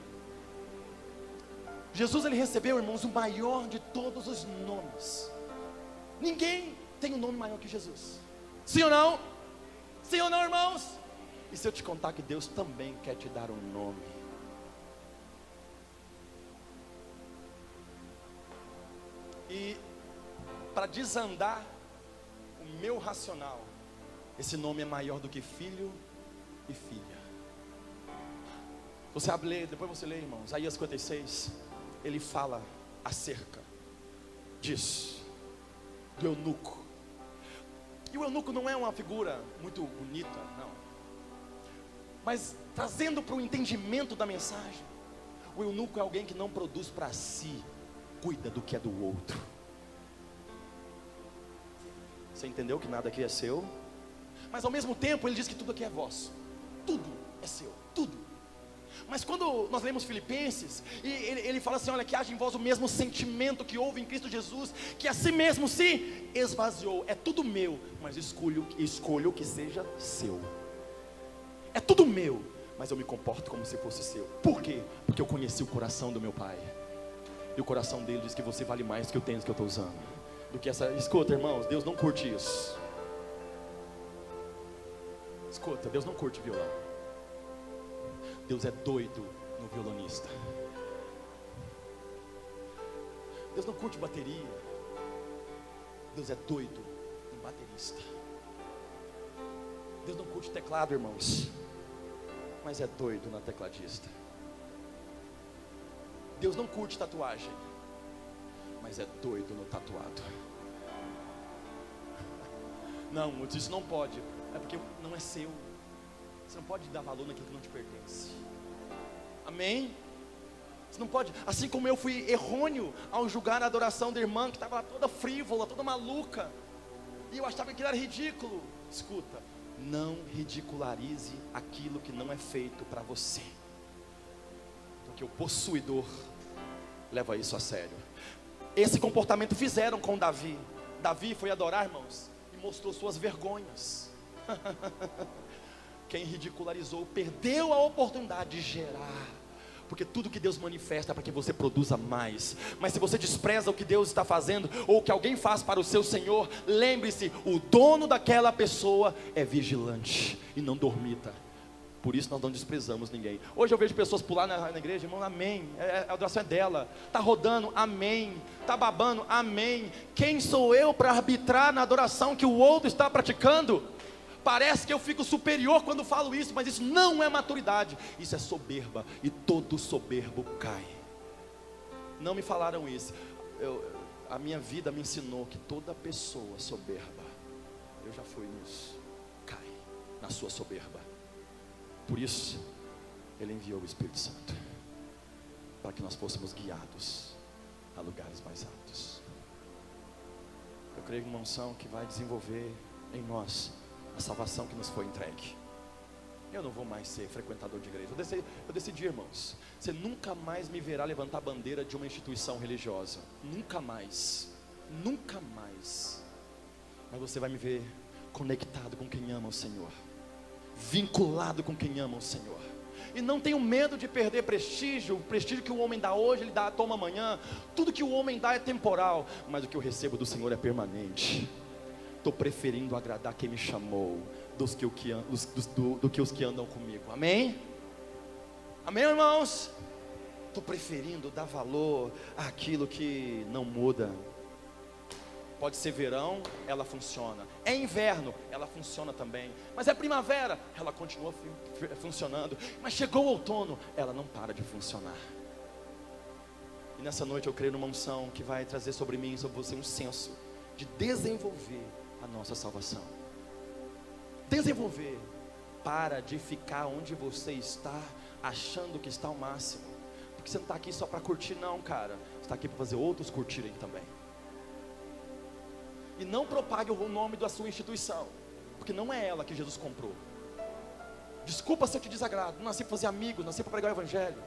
[SPEAKER 1] Jesus, ele recebeu, irmãos, o maior de todos os nomes. Ninguém tem um nome maior que Jesus. Sim ou não? Sim ou não, irmãos? E se eu te contar que Deus também quer te dar um nome? E para desandar o meu racional, esse nome é maior do que filho e filha. Você abre, lê, depois você lê, irmãos, Isaías 56, ele fala acerca disso, do eunuco. E o eunuco não é uma figura muito bonita, não. Mas trazendo para o entendimento da mensagem, o eunuco é alguém que não produz para si, cuida do que é do outro. Você entendeu que nada aqui é seu? Mas ao mesmo tempo ele diz que tudo aqui é vosso. Tudo é seu, tudo. Mas quando nós lemos Filipenses, e ele fala assim, olha, que haja em vós o mesmo sentimento que houve em Cristo Jesus, que a si mesmo se esvaziou. É tudo meu, mas escolho que seja seu. É tudo meu, mas eu me comporto como se fosse seu. Por quê? Porque eu conheci o coração do meu pai. E o coração dele diz que você vale mais que o tênis que eu estou usando, do que essa. Escuta, irmãos, Deus não curte isso. Escuta, Deus não curte violão. Deus é doido no violonista. Deus não curte bateria. Deus é doido em baterista. Deus não curte teclado, irmãos, mas é doido na tecladista. Deus não curte tatuagem, mas é doido no tatuado. Não, isso não pode. É porque não é seu. Você não pode dar valor naquilo que não te pertence. Amém? Você não pode. Assim como eu fui errôneo ao julgar a adoração da irmã, que estava toda frívola, toda maluca, e eu achava que aquilo era ridículo. Escuta, não ridicularize aquilo que não é feito para você, porque o possuidor leva isso a sério. Esse comportamento fizeram com Davi. Davi foi adorar, irmãos, e mostrou suas vergonhas. Quem ridicularizou perdeu a oportunidade de gerar, porque tudo que Deus manifesta é para que você produza mais. Mas se você despreza o que Deus está fazendo, ou o que alguém faz para o seu Senhor, lembre-se, o dono daquela pessoa é vigilante e não dormita. Por isso nós não desprezamos ninguém. Hoje eu vejo pessoas pular na igreja, irmão, amém, a adoração é dela. Está rodando, amém. Está babando, amém. Quem sou eu para arbitrar na adoração que o outro está praticando? Parece que eu fico superior quando falo isso, mas isso não é maturidade, isso é soberba, e todo soberbo cai. Não me falaram isso. A minha vida me ensinou que toda pessoa soberba, eu já fui nisso, cai na sua soberba. Por isso, Ele enviou o Espírito Santo, para que nós fôssemos guiados a lugares mais altos. Eu creio em uma unção que vai desenvolver em nós a salvação que nos foi entregue. Eu não vou mais ser frequentador de igreja. Eu decidi, irmãos, você nunca mais me verá levantar a bandeira de uma instituição religiosa. Nunca mais. Nunca mais. Mas você vai me ver conectado com quem ama o Senhor, vinculado com quem ama o Senhor. E não tenho medo de perder prestígio. O prestígio que o homem dá hoje, ele toma amanhã. Tudo que o homem dá é temporal, mas o que eu recebo do Senhor é permanente. Estou preferindo agradar quem me chamou do que os que andam comigo. Amém? Amém, irmãos? Estou preferindo dar valor àquilo que não muda. Pode ser verão, ela funciona. É inverno, ela funciona também. Mas é primavera, ela continua funcionando. Mas chegou o outono, ela não para de funcionar. E nessa noite eu creio numa unção que vai trazer sobre mim e sobre você um senso de desenvolver a nossa salvação. Desenvolver. Para de ficar onde você está, achando que está ao máximo. Porque você não está aqui só para curtir, não, cara. Você está aqui para fazer outros curtirem também. E não propague o nome da sua instituição, porque não é ela que Jesus comprou. Desculpa se eu te desagrado. Não nasci para fazer amigos, nasci para pregar o evangelho.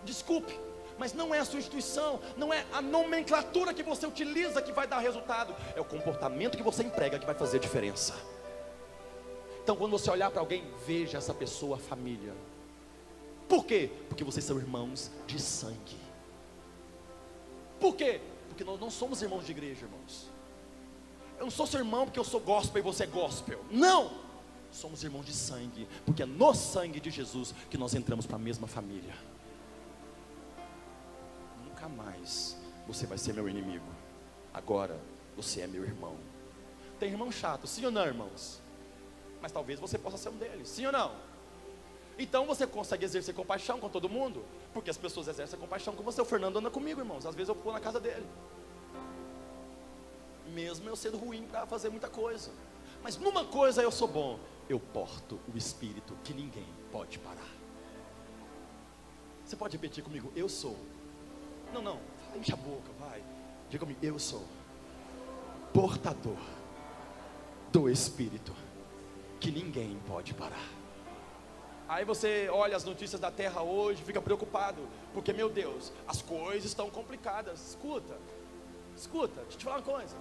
[SPEAKER 1] Desculpe, mas não é a sua instituição, não é a nomenclatura que você utiliza que vai dar resultado, é o comportamento que você emprega que vai fazer diferença. Então quando você olhar para alguém, veja essa pessoa família. Por quê? Porque vocês são irmãos de sangue. Por quê? Porque nós não somos irmãos de igreja, irmãos. Eu não sou seu irmão porque eu sou gospel e você é gospel. Não! Somos irmãos de sangue, porque é no sangue de Jesus que nós entramos para a mesma família. Nunca mais você vai ser meu inimigo. Agora você é meu irmão. Tem irmão chato, sim ou não, irmãos? Mas talvez você possa ser um deles, sim ou não? Então você consegue exercer compaixão com todo mundo, porque as pessoas exercem compaixão com você. O Fernando anda comigo, irmãos. Às vezes eu vou na casa dele, mesmo eu sendo ruim para fazer muita coisa. Mas numa coisa eu sou bom: eu porto o Espírito que ninguém pode parar. Você pode repetir comigo: eu sou. Não, enche a boca, vai. Diga comigo: eu sou portador do Espírito que ninguém pode parar. Aí você olha as notícias da terra hoje, fica preocupado, porque, meu Deus, as coisas estão complicadas. Escuta, deixa eu te falar uma coisa.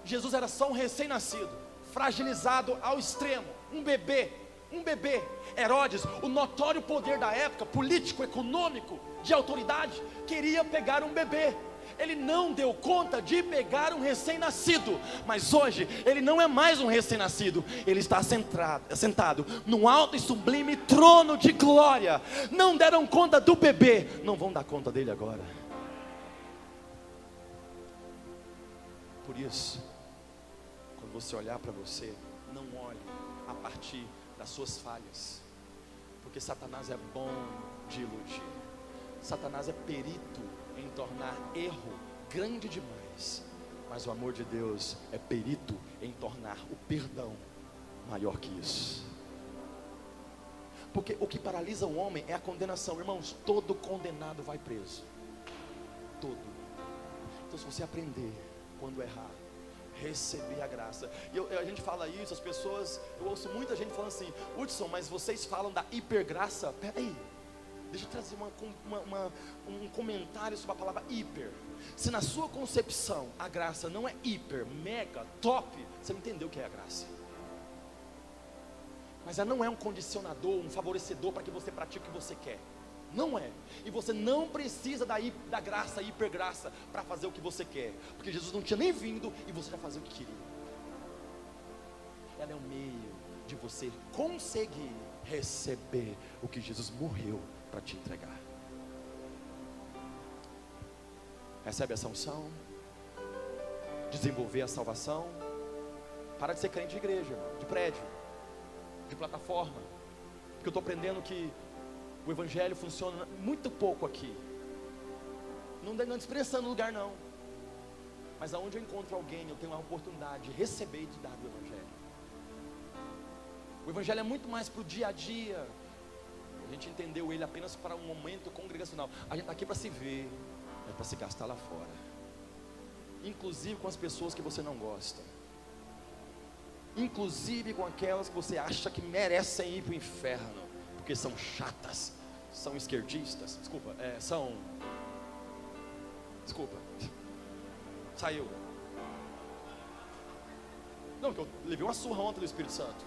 [SPEAKER 1] Jesus era só um recém-nascido, fragilizado ao extremo, um bebê. Herodes, o notório poder da época, político, econômico, de autoridade, queria pegar um bebê. Ele não deu conta de pegar um recém-nascido. Mas hoje, ele não é mais um recém-nascido. Ele está sentado num alto e sublime trono de glória. Não deram conta do bebê, não vão dar conta dele agora. Por isso, quando você olhar para você, não olhe a partir das suas falhas, porque Satanás é bom de iludir. Satanás é perito em tornar erro grande demais, mas o amor de Deus é perito em tornar o perdão maior que isso. Porque o que paralisa o homem é a condenação. Irmãos, todo condenado vai preso. Todo. Então se você aprender, quando errar, receber a graça. A gente fala isso, as pessoas, eu ouço muita gente falando assim: Hudson, mas vocês falam da hipergraça? Peraí, deixa eu trazer um comentário sobre a palavra hiper. Se na sua concepção a graça não é hiper, mega, top, você não entendeu o que é a graça. Mas ela não é um condicionador, um favorecedor para que você pratique o que você quer. Não é. E você não precisa da graça, hipergraça, para fazer o que você quer, porque Jesus não tinha nem vindo e você já fazia o que queria. Ela é um meio de você conseguir receber o que Jesus morreu para te entregar. Recebe essa unção, desenvolver a salvação. Para de ser crente de igreja, de prédio, de plataforma, porque eu estou aprendendo que o evangelho funciona muito pouco aqui. Não desprezando o lugar não, mas aonde eu encontro alguém, eu tenho a oportunidade de receber e de dar do evangelho. O evangelho é muito mais para o dia a dia. A gente entendeu ele apenas para um momento congregacional. A gente está aqui para se ver, é para se gastar lá fora, inclusive com as pessoas que você não gosta, inclusive com aquelas que você acha que merecem ir para o inferno, porque são chatas, são esquerdistas, saiu. Não, que eu levei uma surra ontem do Espírito Santo,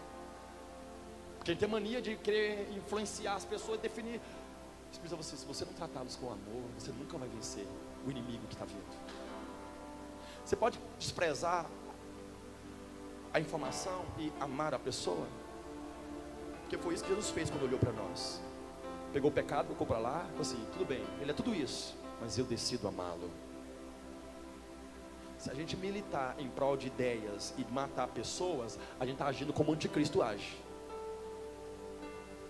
[SPEAKER 1] porque a gente tem mania de querer influenciar as pessoas e definir. Espírito, se você não tratá-los com amor, você nunca vai vencer o inimigo que está vindo. Você pode desprezar a informação e amar a pessoa, porque foi isso que Jesus fez quando olhou para nós. Pegou o pecado, colocou para lá, falou assim: tudo bem, ele é tudo isso, mas eu decido amá-lo. Se a gente militar em prol de ideias e matar pessoas, a gente está agindo como o anticristo age.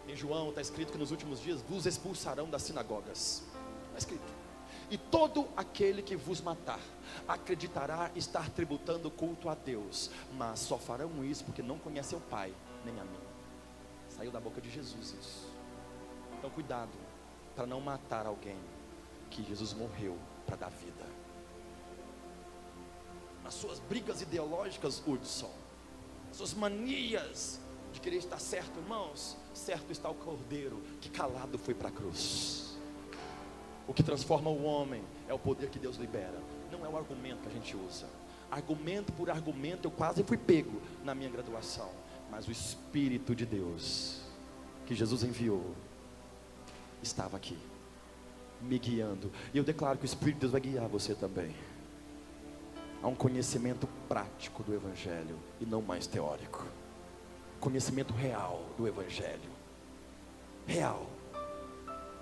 [SPEAKER 1] Em João está escrito que nos últimos dias vos expulsarão das sinagogas. Está escrito: e todo aquele que vos matar acreditará estar tributando culto a Deus, mas só farão isso porque não conhecem o Pai nem a mim. Saiu da boca de Jesus isso. Então cuidado para não matar alguém que Jesus morreu para dar vida. Nas suas brigas ideológicas, Hudson, as suas manias de querer estar certo, irmãos, certo está o Cordeiro que calado foi para a cruz. O que transforma o homem é o poder que Deus libera, não é o argumento que a gente usa. Argumento por argumento eu quase fui pego na minha graduação, mas o Espírito de Deus que Jesus enviou estava aqui me guiando, e eu declaro que o Espírito de Deus vai guiar você também a um conhecimento prático do Evangelho e não mais teórico. Conhecimento real do Evangelho, real,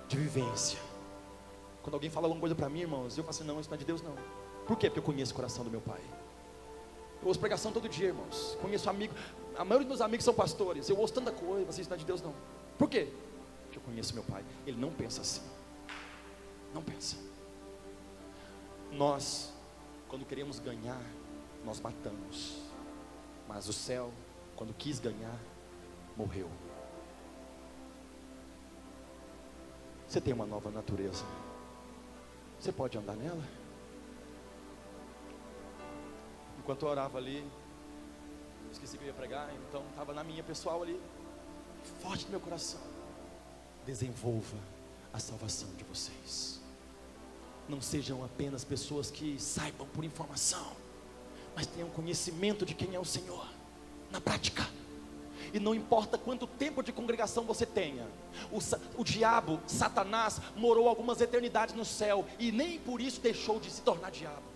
[SPEAKER 1] de vivência. Quando alguém fala alguma coisa para mim, irmãos, eu falo assim: não, isso não é de Deus não. Por quê? Porque eu conheço o coração do meu Pai. Eu ouço pregação todo dia, irmãos. Conheço amigo, a maioria dos meus amigos são pastores. Eu ouço tanta coisa, mas isso não é de Deus não. Por quê? Porque eu conheço meu Pai. Ele não pensa assim. Não pensa. Nós, quando queremos ganhar, nós matamos. Mas o céu, quando quis ganhar, morreu. Você tem uma nova natureza. Você pode andar nela? Enquanto eu orava ali, esqueci que eu ia pregar, então estava na minha pessoal ali, forte no meu coração: desenvolva a salvação de vocês. Não sejam apenas pessoas que saibam por informação, mas tenham conhecimento de quem é o Senhor, na prática. E não importa quanto tempo de congregação você tenha, o diabo, Satanás, morou algumas eternidades no céu, e nem por isso deixou de se tornar diabo.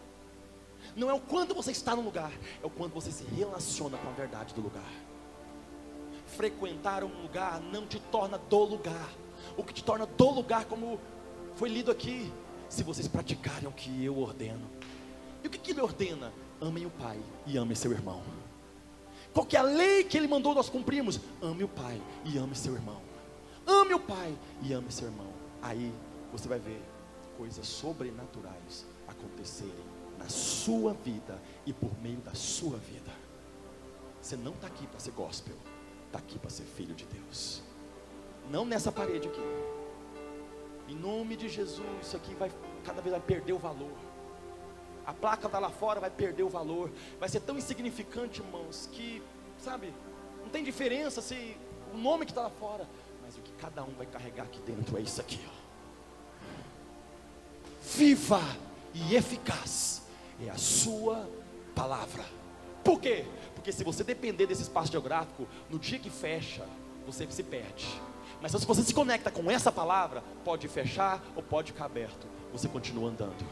[SPEAKER 1] Não é o quanto você está no lugar, é o quanto você se relaciona com a verdade do lugar. Frequentar um lugar não te torna do lugar. O que te torna do lugar, como foi lido aqui: se vocês praticarem o que eu ordeno. E o que ele ordena? amem o pai e amem seu irmão. Qual que é a lei que ele mandou nós cumprirmos? Ame o pai e ame seu irmão. Ame o pai e ame seu irmão. Aí você vai ver coisas sobrenaturais acontecerem na sua vida e por meio da sua vida. Você não está aqui para ser gospel, está aqui para ser filho de Deus. Não nessa parede aqui. Em nome de Jesus, isso aqui cada vez vai perder o valor. A placa está lá fora, vai perder o valor. Vai ser tão insignificante, irmãos, que, sabe, não tem diferença se o nome que está lá fora, mas o que cada um vai carregar aqui dentro é isso aqui, ó. Viva e eficaz é a sua palavra. Por quê? Porque se você depender desse espaço geográfico, no dia que fecha, você se perde. Mas se você se conecta com essa palavra, pode fechar ou pode ficar aberto, você continua andando.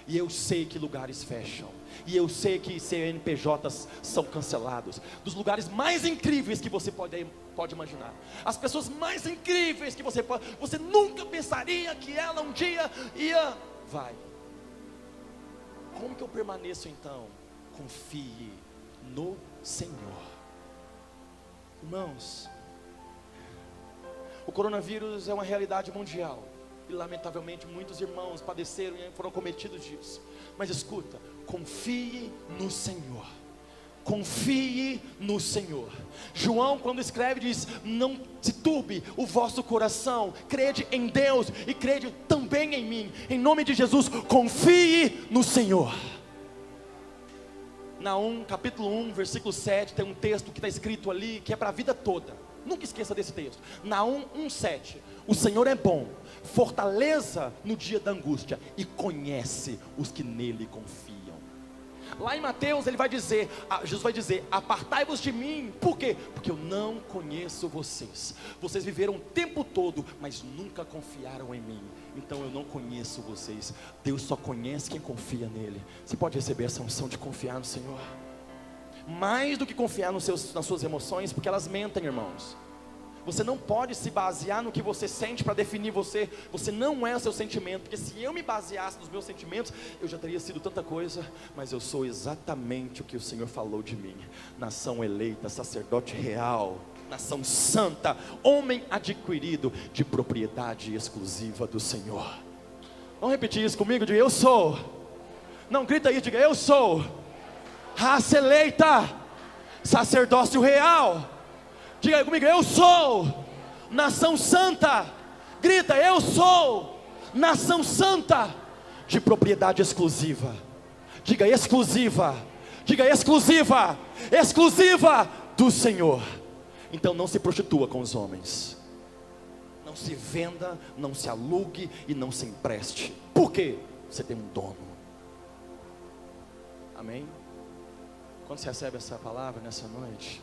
[SPEAKER 1] E eu sei que lugares fecham, e eu sei que CNPJs são cancelados, dos lugares mais incríveis que você pode imaginar, as pessoas mais incríveis que você nunca pensaria que ela um dia vai. Como que eu permaneço então? Confie no Senhor. Irmãos, o coronavírus é uma realidade mundial, e lamentavelmente muitos irmãos padeceram e foram cometidos disso. Mas escuta, confie no Senhor. Confie no Senhor. João, quando escreve, diz: não se turbe o vosso coração, crede em Deus e crede também em mim. Em nome de Jesus, confie no Senhor. Naum, capítulo 1, versículo 7, tem um texto que está escrito ali, que é para a vida toda. Nunca esqueça desse texto. Naum 1,7. O Senhor é bom, fortaleza no dia da angústia, e conhece os que nele confiam. Lá em Mateus ele vai dizer, Jesus vai dizer: apartai-vos de mim. Por quê? Porque eu não conheço vocês. Vocês viveram o tempo todo, mas nunca confiaram em mim. Então eu não conheço vocês. Deus só conhece quem confia nele. Você pode receber essa unção de confiar no Senhor, mais do que confiar nas suas emoções, porque elas mentem, irmãos. Você não pode se basear no que você sente para definir você. Você não é o seu sentimento, porque se eu me baseasse nos meus sentimentos, eu já teria sido tanta coisa. Mas eu sou exatamente o que o Senhor falou de mim: nação eleita, sacerdote real, nação santa, homem adquirido de propriedade exclusiva do Senhor. Vamos repetir isso comigo? Diga: eu sou. Não, grita aí, diga: eu sou raça eleita, sacerdócio real. Diga aí comigo: eu sou nação santa. Grita: eu sou nação santa, de propriedade exclusiva. Diga: exclusiva. Diga: exclusiva. Exclusiva do Senhor. Então não se prostitua com os homens. Não se venda, não se alugue e não se empreste. Por quê? Você tem um dono. Amém? Quando você recebe essa palavra nessa noite,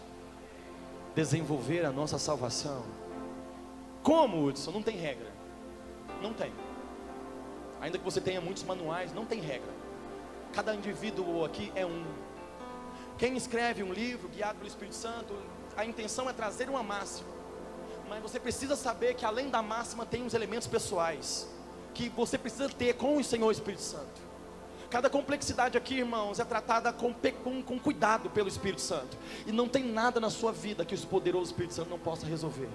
[SPEAKER 1] desenvolver a nossa salvação. Como, Hudson? Não tem regra. Não tem. Ainda que você tenha muitos manuais, não tem regra. Cada indivíduo aqui é um. Quem escreve um livro guiado pelo Espírito Santo, a intenção é trazer uma máxima. Mas você precisa saber que além da máxima tem os elementos pessoais que você precisa ter com o Senhor Espírito Santo. Cada complexidade aqui, irmãos, é tratada com cuidado pelo Espírito Santo. E não tem nada na sua vida que o poderoso Espírito Santo não possa resolver.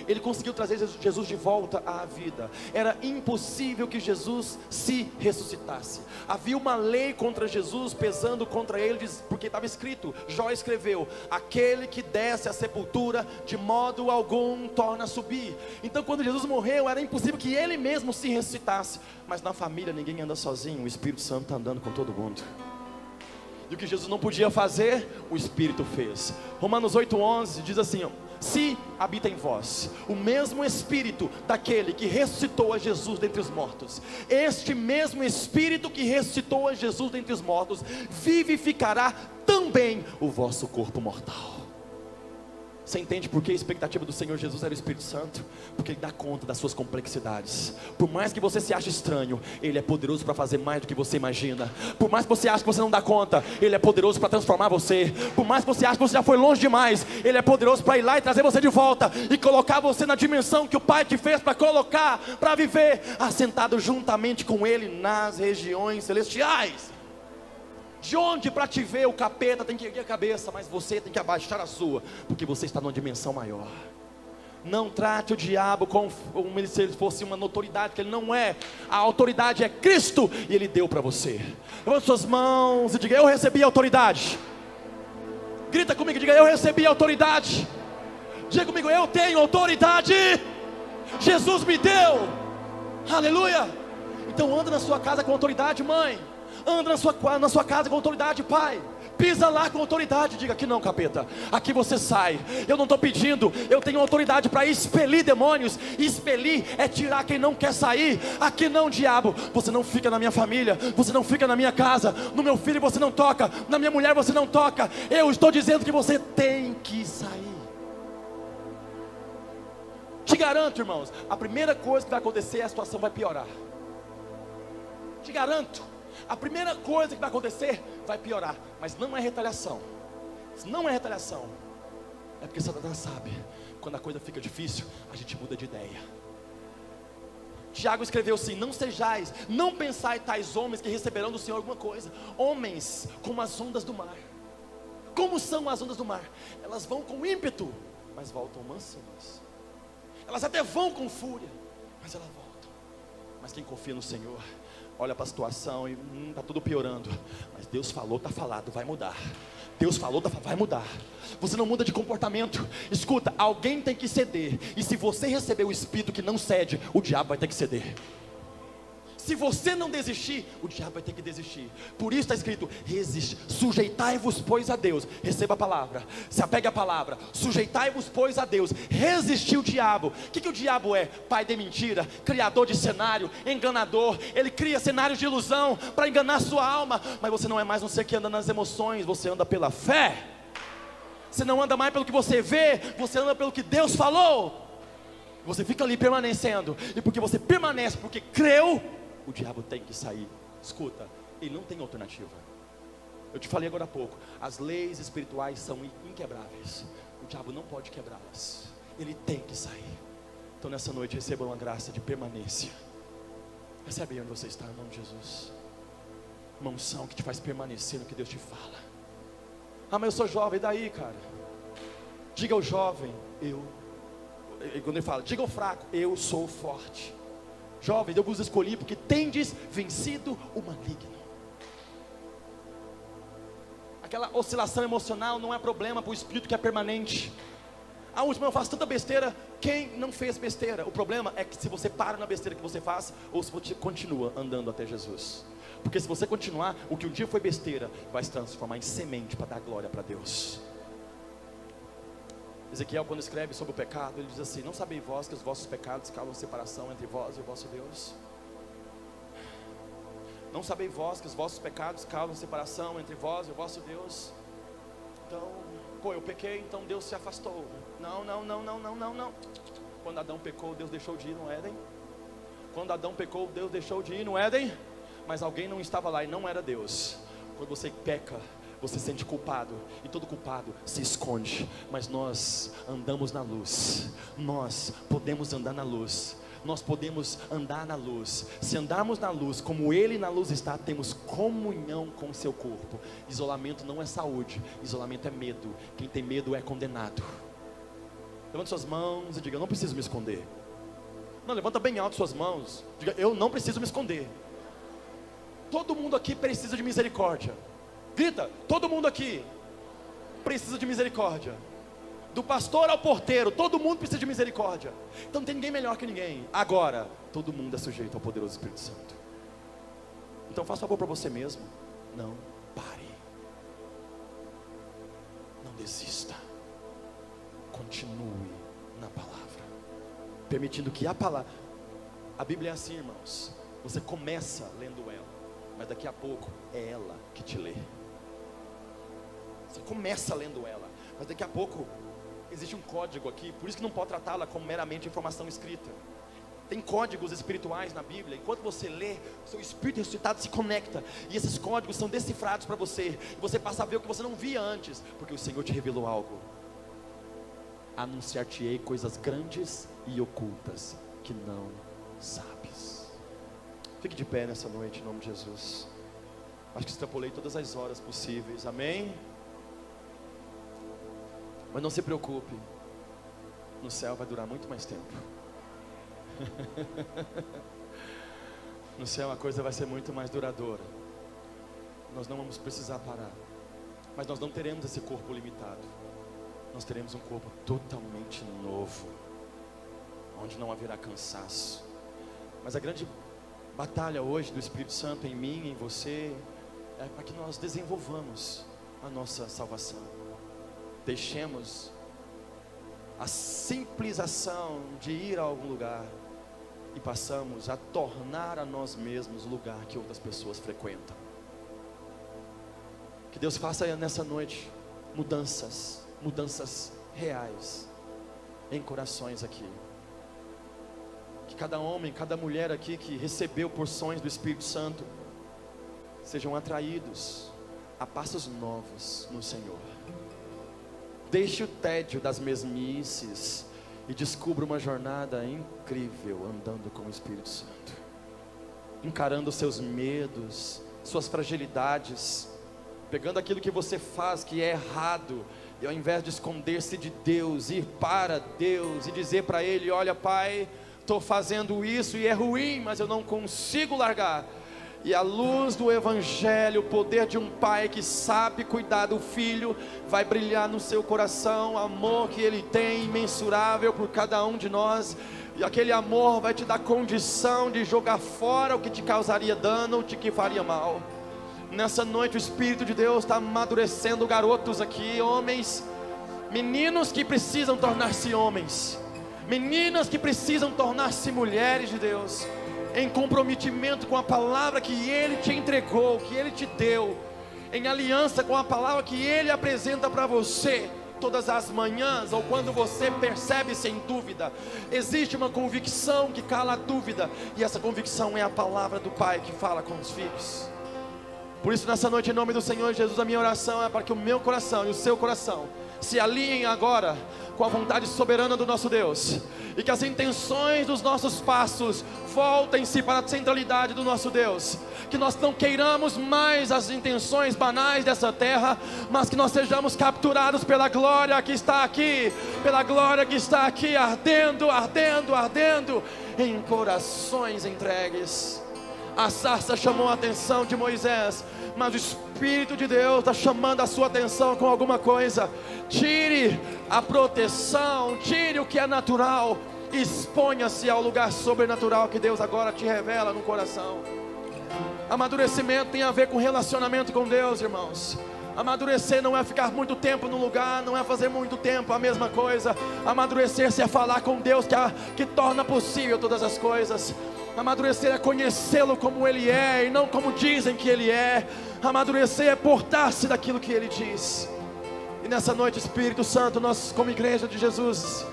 [SPEAKER 1] Ele conseguiu trazer Jesus de volta à vida. Era impossível que Jesus se ressuscitasse. Havia uma lei contra Jesus pesando contra ele, porque estava escrito, Jó escreveu: aquele que desce à sepultura de modo algum torna a subir. Então quando Jesus morreu, era impossível que ele mesmo se ressuscitasse. Mas na família ninguém anda sozinho, o Espírito Santo está andando com todo mundo. E o que Jesus não podia fazer, o Espírito fez. Romanos 8,11 diz assim: se habita em vós o mesmo Espírito daquele que ressuscitou a Jesus dentre os mortos, este mesmo Espírito que ressuscitou a Jesus dentre os mortos vivificará também o vosso corpo mortal. Você entende por que a expectativa do Senhor Jesus era o Espírito Santo? Porque Ele dá conta das suas complexidades. Por mais que você se ache estranho, Ele é poderoso para fazer mais do que você imagina. Por mais que você ache que você não dá conta, Ele é poderoso para transformar você. Por mais que você ache que você já foi longe demais, Ele é poderoso para ir lá e trazer você de volta e colocar você na dimensão que o Pai te fez para colocar, para viver assentado juntamente com Ele nas regiões celestiais. De onde para te ver o capeta tem que erguer a cabeça, mas você tem que abaixar a sua, porque você está numa dimensão maior. Não trate o diabo como se ele fosse uma notoriedade, que ele não é. A autoridade é Cristo e Ele deu para você. Levante suas mãos e diga: eu recebi a autoridade. Grita comigo e diga: eu recebi a autoridade. Diga comigo: eu tenho autoridade. Jesus me deu. Aleluia. Então anda na sua casa com autoridade, mãe. Anda na sua casa com autoridade, pai. Pisa lá com autoridade. Diga: aqui não, capeta, aqui você sai. Eu não estou pedindo, eu tenho autoridade para expelir demônios. Expelir é tirar quem não quer sair. Aqui não, diabo, você não fica na minha família, você não fica na minha casa, no meu filho você não toca, na minha mulher você não toca. Eu estou dizendo que você tem que sair. Te garanto, irmãos, a primeira coisa que vai acontecer, a situação vai piorar. Te garanto, a primeira coisa que vai acontecer vai piorar, mas não é retaliação. Não é retaliação. É porque Satanás sabe, quando a coisa fica difícil, a gente muda de ideia. Tiago escreveu assim: não sejais, não pensai tais homens que receberão do Senhor alguma coisa. Homens como as ondas do mar. Como são as ondas do mar? Elas vão com ímpeto, mas voltam mansinhas. Elas até vão com fúria, mas elas voltam. Mas quem confia no Senhor, olha para a situação e está tudo piorando, mas Deus falou, está falado, vai mudar. Deus falou, vai mudar. Você não muda de comportamento. Escuta, alguém tem que ceder. E se você receber o espírito que não cede, o diabo vai ter que ceder. Se você não desistir, o diabo vai ter que desistir. Por isso está escrito: resiste, sujeitai-vos pois a Deus. Receba a palavra, se apegue à palavra. Sujeitai-vos pois a Deus. Resistir o diabo. O que o diabo é? Pai de mentira, criador de cenário, enganador. Ele cria cenários de ilusão para enganar a sua alma. Mas você não é mais um ser que anda nas emoções, você anda pela fé. Você não anda mais pelo que você vê, você anda pelo que Deus falou. Você fica ali permanecendo. E porque você permanece, porque creu, o diabo tem que sair. Escuta, ele não tem alternativa. Eu te falei agora há pouco, as leis espirituais são inquebráveis. O diabo não pode quebrá-las. Ele tem que sair. Então nessa noite receba uma graça de permanência. Recebe aí onde você está, em nome de Jesus. Uma unção que te faz permanecer no que Deus te fala. Ah, mas eu sou jovem, e daí, cara? Diga ao jovem: quando ele fala, diga ao fraco: eu sou forte. Jovens, eu vos escolhi porque tendes vencido o maligno. Aquela oscilação emocional não é problema para o espírito que é permanente. A última, eu faço tanta besteira. Quem não fez besteira? O problema é que se você para na besteira que você faz, ou se você continua andando até Jesus. Porque se você continuar, o que um dia foi besteira vai se transformar em semente para dar glória para Deus. Ezequiel, quando escreve sobre o pecado, ele diz assim: não sabeis vós que os vossos pecados causam separação entre vós e o vosso Deus? Não sabeis vós que os vossos pecados causam separação entre vós e o vosso Deus? Então, eu pequei, então Deus se afastou. Não. Quando Adão pecou, Deus deixou de ir no Éden. Quando Adão pecou, Deus deixou de ir no Éden. Mas alguém não estava lá e não era Deus. Quando você peca, você se sente culpado, e todo culpado se esconde. Mas nós andamos na luz. Nós podemos andar na luz. Nós podemos andar na luz. Se andarmos na luz, como Ele na luz está, temos comunhão com o seu corpo. Isolamento não é saúde, isolamento é medo. Quem tem medo é condenado. Levante suas mãos e diga: eu não preciso me esconder. Não, levanta bem alto suas mãos. Diga: eu não preciso me esconder. Todo mundo aqui precisa de misericórdia. Grita: todo mundo aqui precisa de misericórdia. Do pastor ao porteiro, todo mundo precisa de misericórdia. Então não tem ninguém melhor que ninguém. Agora, todo mundo é sujeito ao poderoso Espírito Santo. Então faça favor para você mesmo. Não pare. Não desista. Continue na palavra, permitindo que a palavra... A Bíblia é assim, irmãos. Você começa lendo ela, mas daqui a pouco é ela que te lê. Você começa lendo ela, mas daqui a pouco existe um código aqui. Por isso que não pode tratá-la como meramente informação escrita. Tem códigos espirituais na Bíblia. Enquanto você lê, o seu espírito ressuscitado se conecta, e esses códigos são decifrados para você, e você passa a ver o que você não via antes, porque o Senhor te revelou algo. Anunciar-te-ei coisas grandes e ocultas que não sabes. Fique de pé nessa noite, em nome de Jesus. Acho que extrapolei todas as horas possíveis, amém? Mas não se preocupe, no céu vai durar muito mais tempo. No céu a coisa vai ser muito mais duradoura. Nós não vamos precisar parar. Mas nós não teremos esse corpo limitado. Nós teremos um corpo totalmente novo, onde não haverá cansaço. Mas a grande batalha hoje do Espírito Santo em mim, em você, é para que nós desenvolvamos a nossa salvação. Deixemos a simples ação de ir a algum lugar e passamos a tornar a nós mesmos o lugar que outras pessoas frequentam. Que Deus faça nessa noite mudanças reais em corações aqui. Que cada homem, cada mulher aqui que recebeu porções do Espírito Santo sejam atraídos a passos novos no Senhor. Deixe o tédio das mesmices e descubra uma jornada incrível andando com o Espírito Santo, encarando seus medos, suas fragilidades, pegando aquilo que você faz que é errado, e ao invés de esconder-se de Deus, ir para Deus e dizer para Ele: olha, Pai, estou fazendo isso e é ruim, mas eu não consigo largar. E à luz do Evangelho, o poder de um pai que sabe cuidar do filho, vai brilhar no seu coração, o amor que Ele tem, imensurável por cada um de nós. E aquele amor vai te dar condição de jogar fora o que te causaria dano, o que faria mal. Nessa noite o Espírito de Deus está amadurecendo garotos aqui, homens, meninos que precisam tornar-se homens, meninas que precisam tornar-se mulheres de Deus, em comprometimento com a palavra que Ele te entregou, que Ele te deu, em aliança com a palavra que Ele apresenta para você, todas as manhãs, ou quando você percebe sem dúvida, existe uma convicção que cala a dúvida, e essa convicção é a palavra do Pai que fala com os filhos. Por isso nessa noite, em nome do Senhor Jesus, a minha oração é para que o meu coração e o seu coração se alinhem agora com a vontade soberana do nosso Deus, e que as intenções dos nossos passos voltem-se para a centralidade do nosso Deus, que nós não queiramos mais as intenções banais dessa terra, mas que nós sejamos capturados pela glória que está aqui, pela glória que está aqui, ardendo, ardendo, ardendo, em corações entregues. A sarça chamou a atenção de Moisés, mas o Espírito de Deus está chamando a sua atenção com alguma coisa. Tire a proteção, tire o que é natural, exponha-se ao lugar sobrenatural que Deus agora te revela no coração. Amadurecimento tem a ver com relacionamento com Deus, irmãos. Amadurecer não é ficar muito tempo no lugar, não é fazer muito tempo a mesma coisa. Amadurecer-se é falar com Deus que torna possível todas as coisas. Amadurecer é conhecê-lo como Ele é e não como dizem que Ele é. Amadurecer é portar-se daquilo que Ele diz. E nessa noite, Espírito Santo, nós como igreja de Jesus,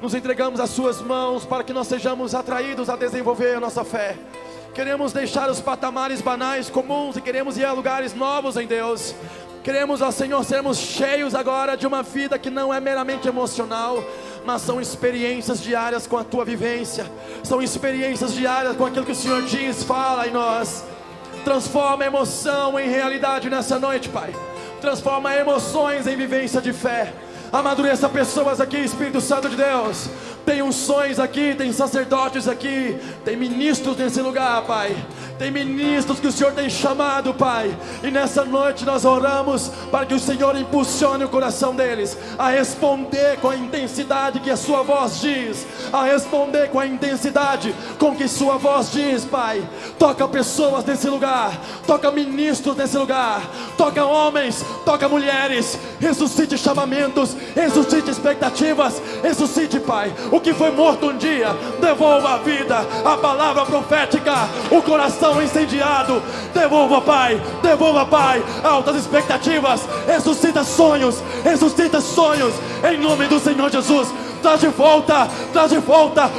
[SPEAKER 1] nos entregamos às suas mãos para que nós sejamos atraídos a desenvolver a nossa fé. Queremos deixar os patamares banais, comuns, e queremos ir a lugares novos em Deus. Queremos, ó Senhor, sermos cheios agora de uma vida que não é meramente emocional, mas são experiências diárias com a Tua vivência, são experiências diárias com aquilo que o Senhor diz, fala em nós. Transforma a emoção em realidade nessa noite, Pai. Transforma emoções em vivência de fé. Amadureça pessoas aqui, Espírito Santo de Deus. Tem unções aqui, tem sacerdotes aqui, tem ministros nesse lugar, Pai. Tem ministros que o Senhor tem chamado, Pai. E nessa noite nós oramos para que o Senhor impulsione o coração deles a responder com a intensidade que a sua voz diz, a responder com a intensidade com que sua voz diz, Pai. Toca pessoas nesse lugar, toca ministros nesse lugar, toca homens, toca mulheres. Ressuscite chamamentos, ressuscite expectativas, ressuscite, Pai, o que foi morto um dia, devolva a vida, a palavra profética, o coração incendiado, devolva, Pai, altas expectativas, ressuscita sonhos, em nome do Senhor Jesus. Traz de volta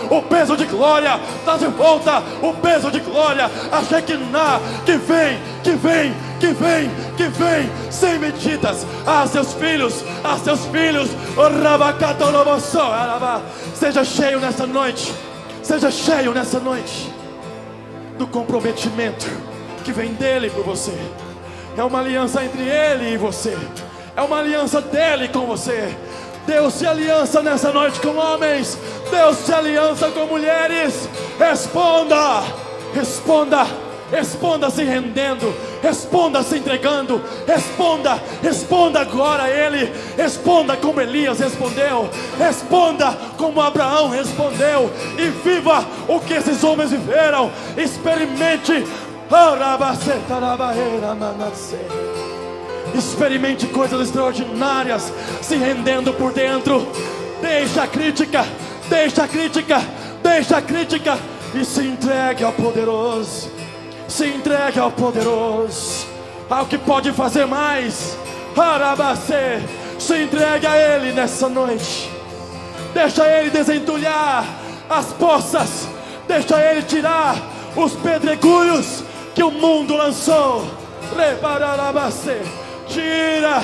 [SPEAKER 1] o peso de glória, traz de volta o peso de glória, a Shekinah que vem, sem medidas, a seus filhos, seja cheio nessa noite, do comprometimento que vem dele por você,
[SPEAKER 2] É uma aliança entre Ele e você. É uma aliança dele com você. Deus se aliança nessa noite com homens. Deus se aliança com mulheres. Responda, responda, responda se rendendo, responda se entregando, responda, responda agora a Ele. Responda como Elias respondeu, responda como Abraão respondeu, e viva o que esses homens viveram. Experimente. Experimente coisas extraordinárias, se rendendo por dentro. Deixa a crítica, deixa a crítica, deixa a crítica, e se entregue ao poderoso. Se entregue ao poderoso, ao que pode fazer mais. Se entregue a Ele nessa noite. Deixa Ele desentulhar as poças. Deixa Ele tirar os pedregulhos que o mundo lançou. Tira,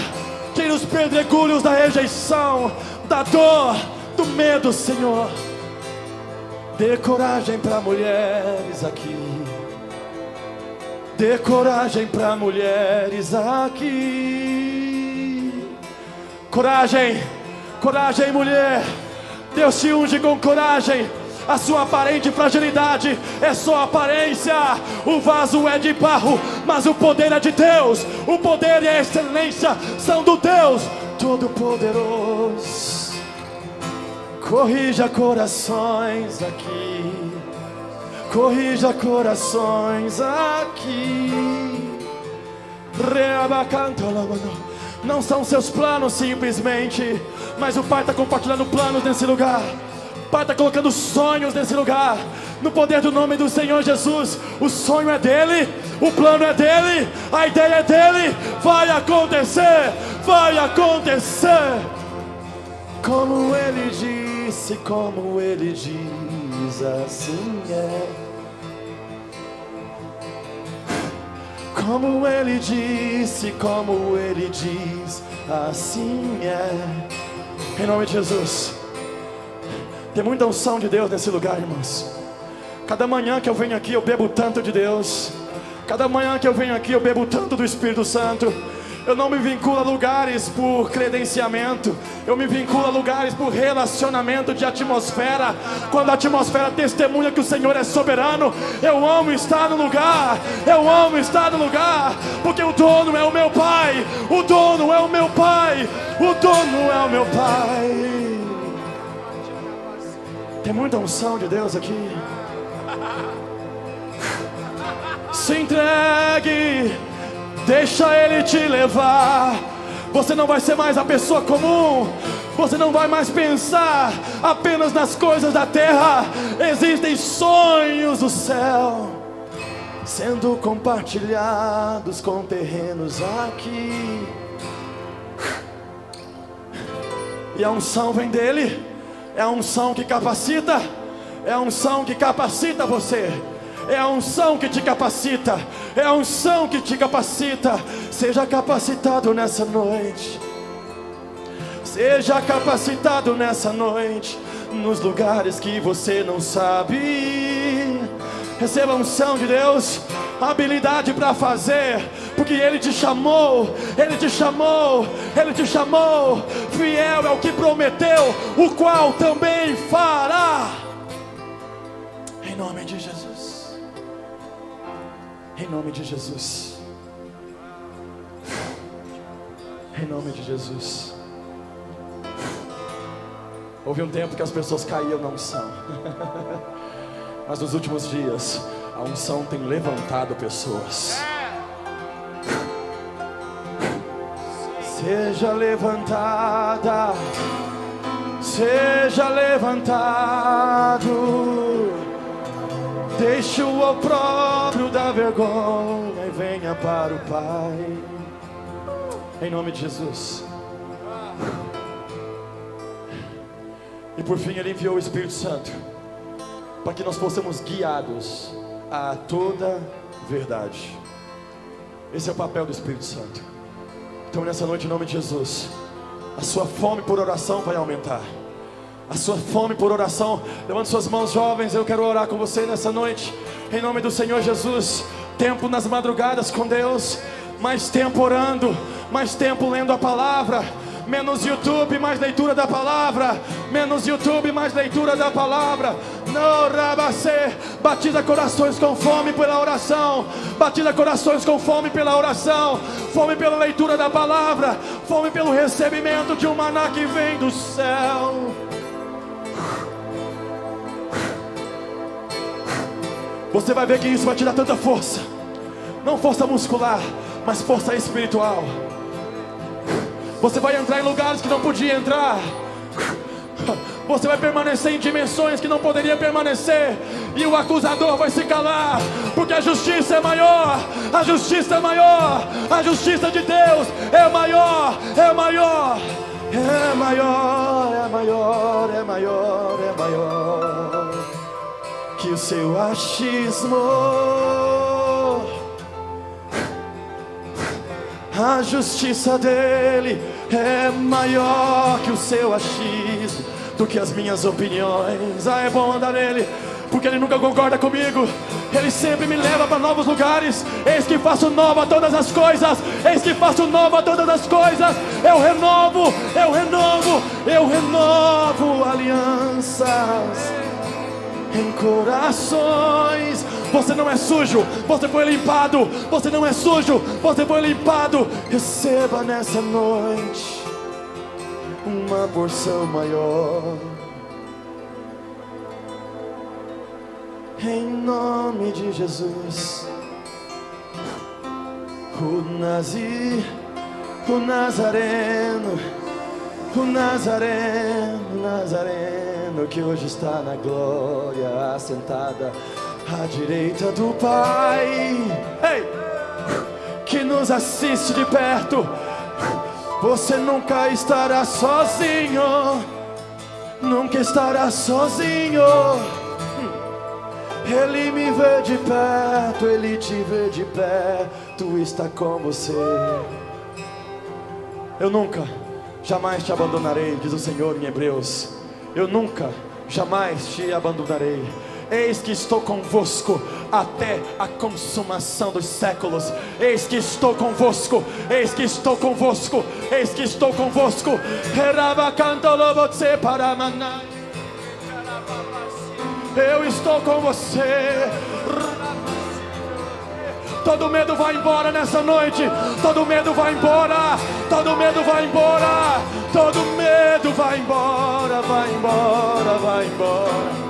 [SPEAKER 2] tira os pedregulhos da rejeição, da dor, do medo, Senhor. Dê coragem para mulheres aqui. Dê coragem para mulheres aqui. Coragem, coragem, mulher. Deus te unge com coragem. A sua aparente fragilidade é só aparência. O vaso é de barro, mas o poder é de Deus. O poder e a excelência são do Deus Todo-Poderoso. Corrija corações aqui. Corrija corações aqui. Não são seus planos simplesmente, mas o Pai está compartilhando planos nesse lugar. O Pai está colocando sonhos nesse lugar. No poder do nome do Senhor Jesus. O sonho é dele, o plano é dele, a ideia é dele. Vai acontecer, vai acontecer. Como ele disse, como ele diz, assim é. Como ele disse, como ele diz, assim é. Em nome de Jesus. Tem muita unção de Deus nesse lugar, irmãos. Cada manhã que eu venho aqui eu bebo tanto de Deus. Cada manhã que eu venho aqui eu bebo tanto do Espírito Santo. Eu não me vinculo a lugares por credenciamento. Eu me vinculo a lugares por relacionamento de atmosfera. Quando a atmosfera testemunha que o Senhor é soberano, eu amo estar no lugar. Eu amo estar no lugar, porque o dono é o meu Pai. O dono é o meu Pai. O dono é o meu Pai. Tem muita unção de Deus aqui. Se entregue. Deixa Ele te levar. Você não vai ser mais a pessoa comum. Você não vai mais pensar apenas nas coisas da terra. Existem sonhos do céu sendo compartilhados com terrenos aqui. E a unção vem dele. É a unção que capacita. É a unção que capacita você. É a unção que te capacita. É a unção que te capacita. Seja capacitado nessa noite. Seja capacitado nessa noite. Nos lugares que você não sabe. Receba a unção de Deus. Habilidade para fazer. Porque Ele te chamou. Ele te chamou. Ele te chamou. Fiel é o que prometeu, o qual também fará. Em nome de Jesus. Em nome de Jesus. Em nome de Jesus. Houve um tempo que as pessoas caíam na unção. Mas nos últimos dias a unção tem levantado pessoas. Seja levantada. Seja levantado. Deixe o opróbrio da vergonha e venha para o Pai. Em nome de Jesus. E por fim Ele enviou o Espírito Santo para que nós possamos guiados a toda verdade. Esse é o papel do Espírito Santo. Então nessa noite, em nome de Jesus, a sua fome por oração vai aumentar. A sua fome por oração. Levante suas mãos, jovens. Eu quero orar com você nessa noite. Em nome do Senhor Jesus. Tempo nas madrugadas com Deus. mais tempo orando, mais tempo lendo a palavra. Menos YouTube, mais leitura da palavra. Menos YouTube, mais leitura da palavra. Não, rabacê. Batiza corações com fome pela oração. Batiza corações com fome pela oração. Fome pela leitura da palavra. Fome pelo recebimento de um maná que vem do céu. Você vai ver que isso vai te dar tanta força. Não força muscular, mas força espiritual. Você vai entrar em lugares que não podia entrar. Você vai permanecer em dimensões que não poderia permanecer. E o acusador vai se calar. Porque a justiça é maior. A justiça é maior. A justiça de Deus é maior. É maior. É maior. É maior. É maior. É maior que o seu achismo. A justiça dele é maior que o seu achismo, do que as minhas opiniões. É bom andar nele, porque ele nunca concorda comigo. Ele sempre me leva para novos lugares. Eis que faço nova todas as coisas. Eis que faço nova todas as coisas. Eu renovo, eu renovo, eu renovo alianças em corações. Você não é sujo, você foi limpado. Você não é sujo, você foi limpado. Receba nessa noite uma porção maior. Em nome de Jesus. O Nazareno, que hoje está na glória, assentada à direita do Pai. Ei! Que nos assiste de perto. Você nunca estará sozinho. Nunca estará sozinho. Ele me vê de perto, ele te vê de perto, está com você. Eu nunca, jamais te abandonarei, diz o Senhor em Hebreus. Eu nunca, jamais te abandonarei. Eis que estou convosco até a consumação dos séculos. Eis que estou convosco. Eis que estou convosco. Eis que estou convosco. Eu estou com você. Todo medo vai embora nessa noite. Todo medo vai embora. Todo medo vai embora. Todo medo vai embora. Vai embora, vai embora.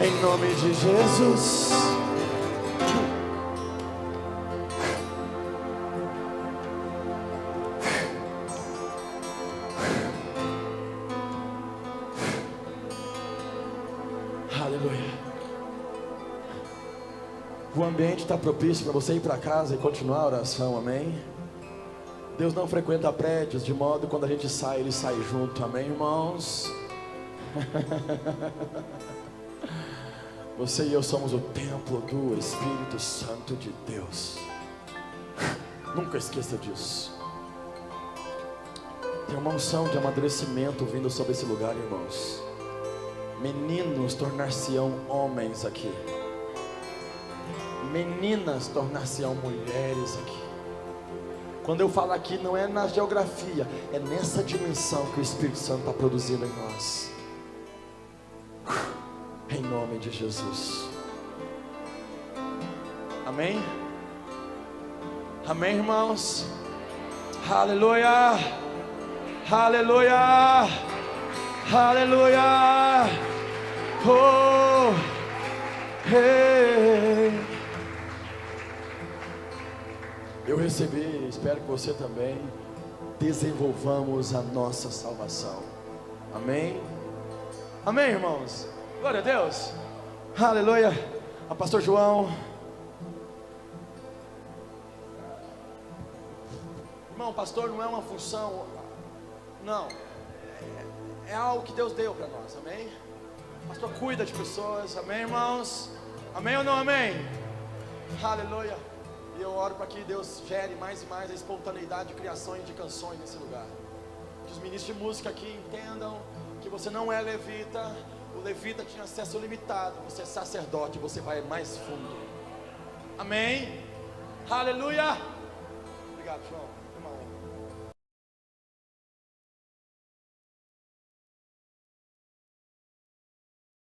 [SPEAKER 2] Em nome de Jesus. Aleluia. O ambiente está propício para você ir para casa e continuar a oração, amém? Deus não frequenta prédios, de modo que quando a gente sai, Ele sai junto, amém, irmãos? Você e eu somos o templo do Espírito Santo de Deus. Nunca esqueça disso. Tem uma unção de amadurecimento vindo sobre esse lugar, irmãos. Meninos tornar-se-ão homens aqui. Meninas tornar-se-ão mulheres aqui. Quando eu falo aqui, não é na geografia, é nessa dimensão que o Espírito Santo está produzindo em nós. Em nome de Jesus. Amém? Amém, irmãos? Aleluia! Aleluia! Aleluia! Oh! Hey! Eu recebi, espero que você também. Desenvolvamos a nossa salvação. Amém? Amém, irmãos? Glória a Deus. Aleluia. A pastor João. Irmão, pastor não é uma função. Não. É algo que Deus deu para nós. Amém? O pastor cuida de pessoas. Amém, irmãos? Amém ou não amém? Aleluia. E eu oro para que Deus gere mais e mais a espontaneidade de criações de canções nesse lugar. Que os ministros de música aqui entendam que você não é levita. O levita tinha acesso limitado. Você é sacerdote, você vai mais fundo. Amém? Aleluia. Obrigado, João.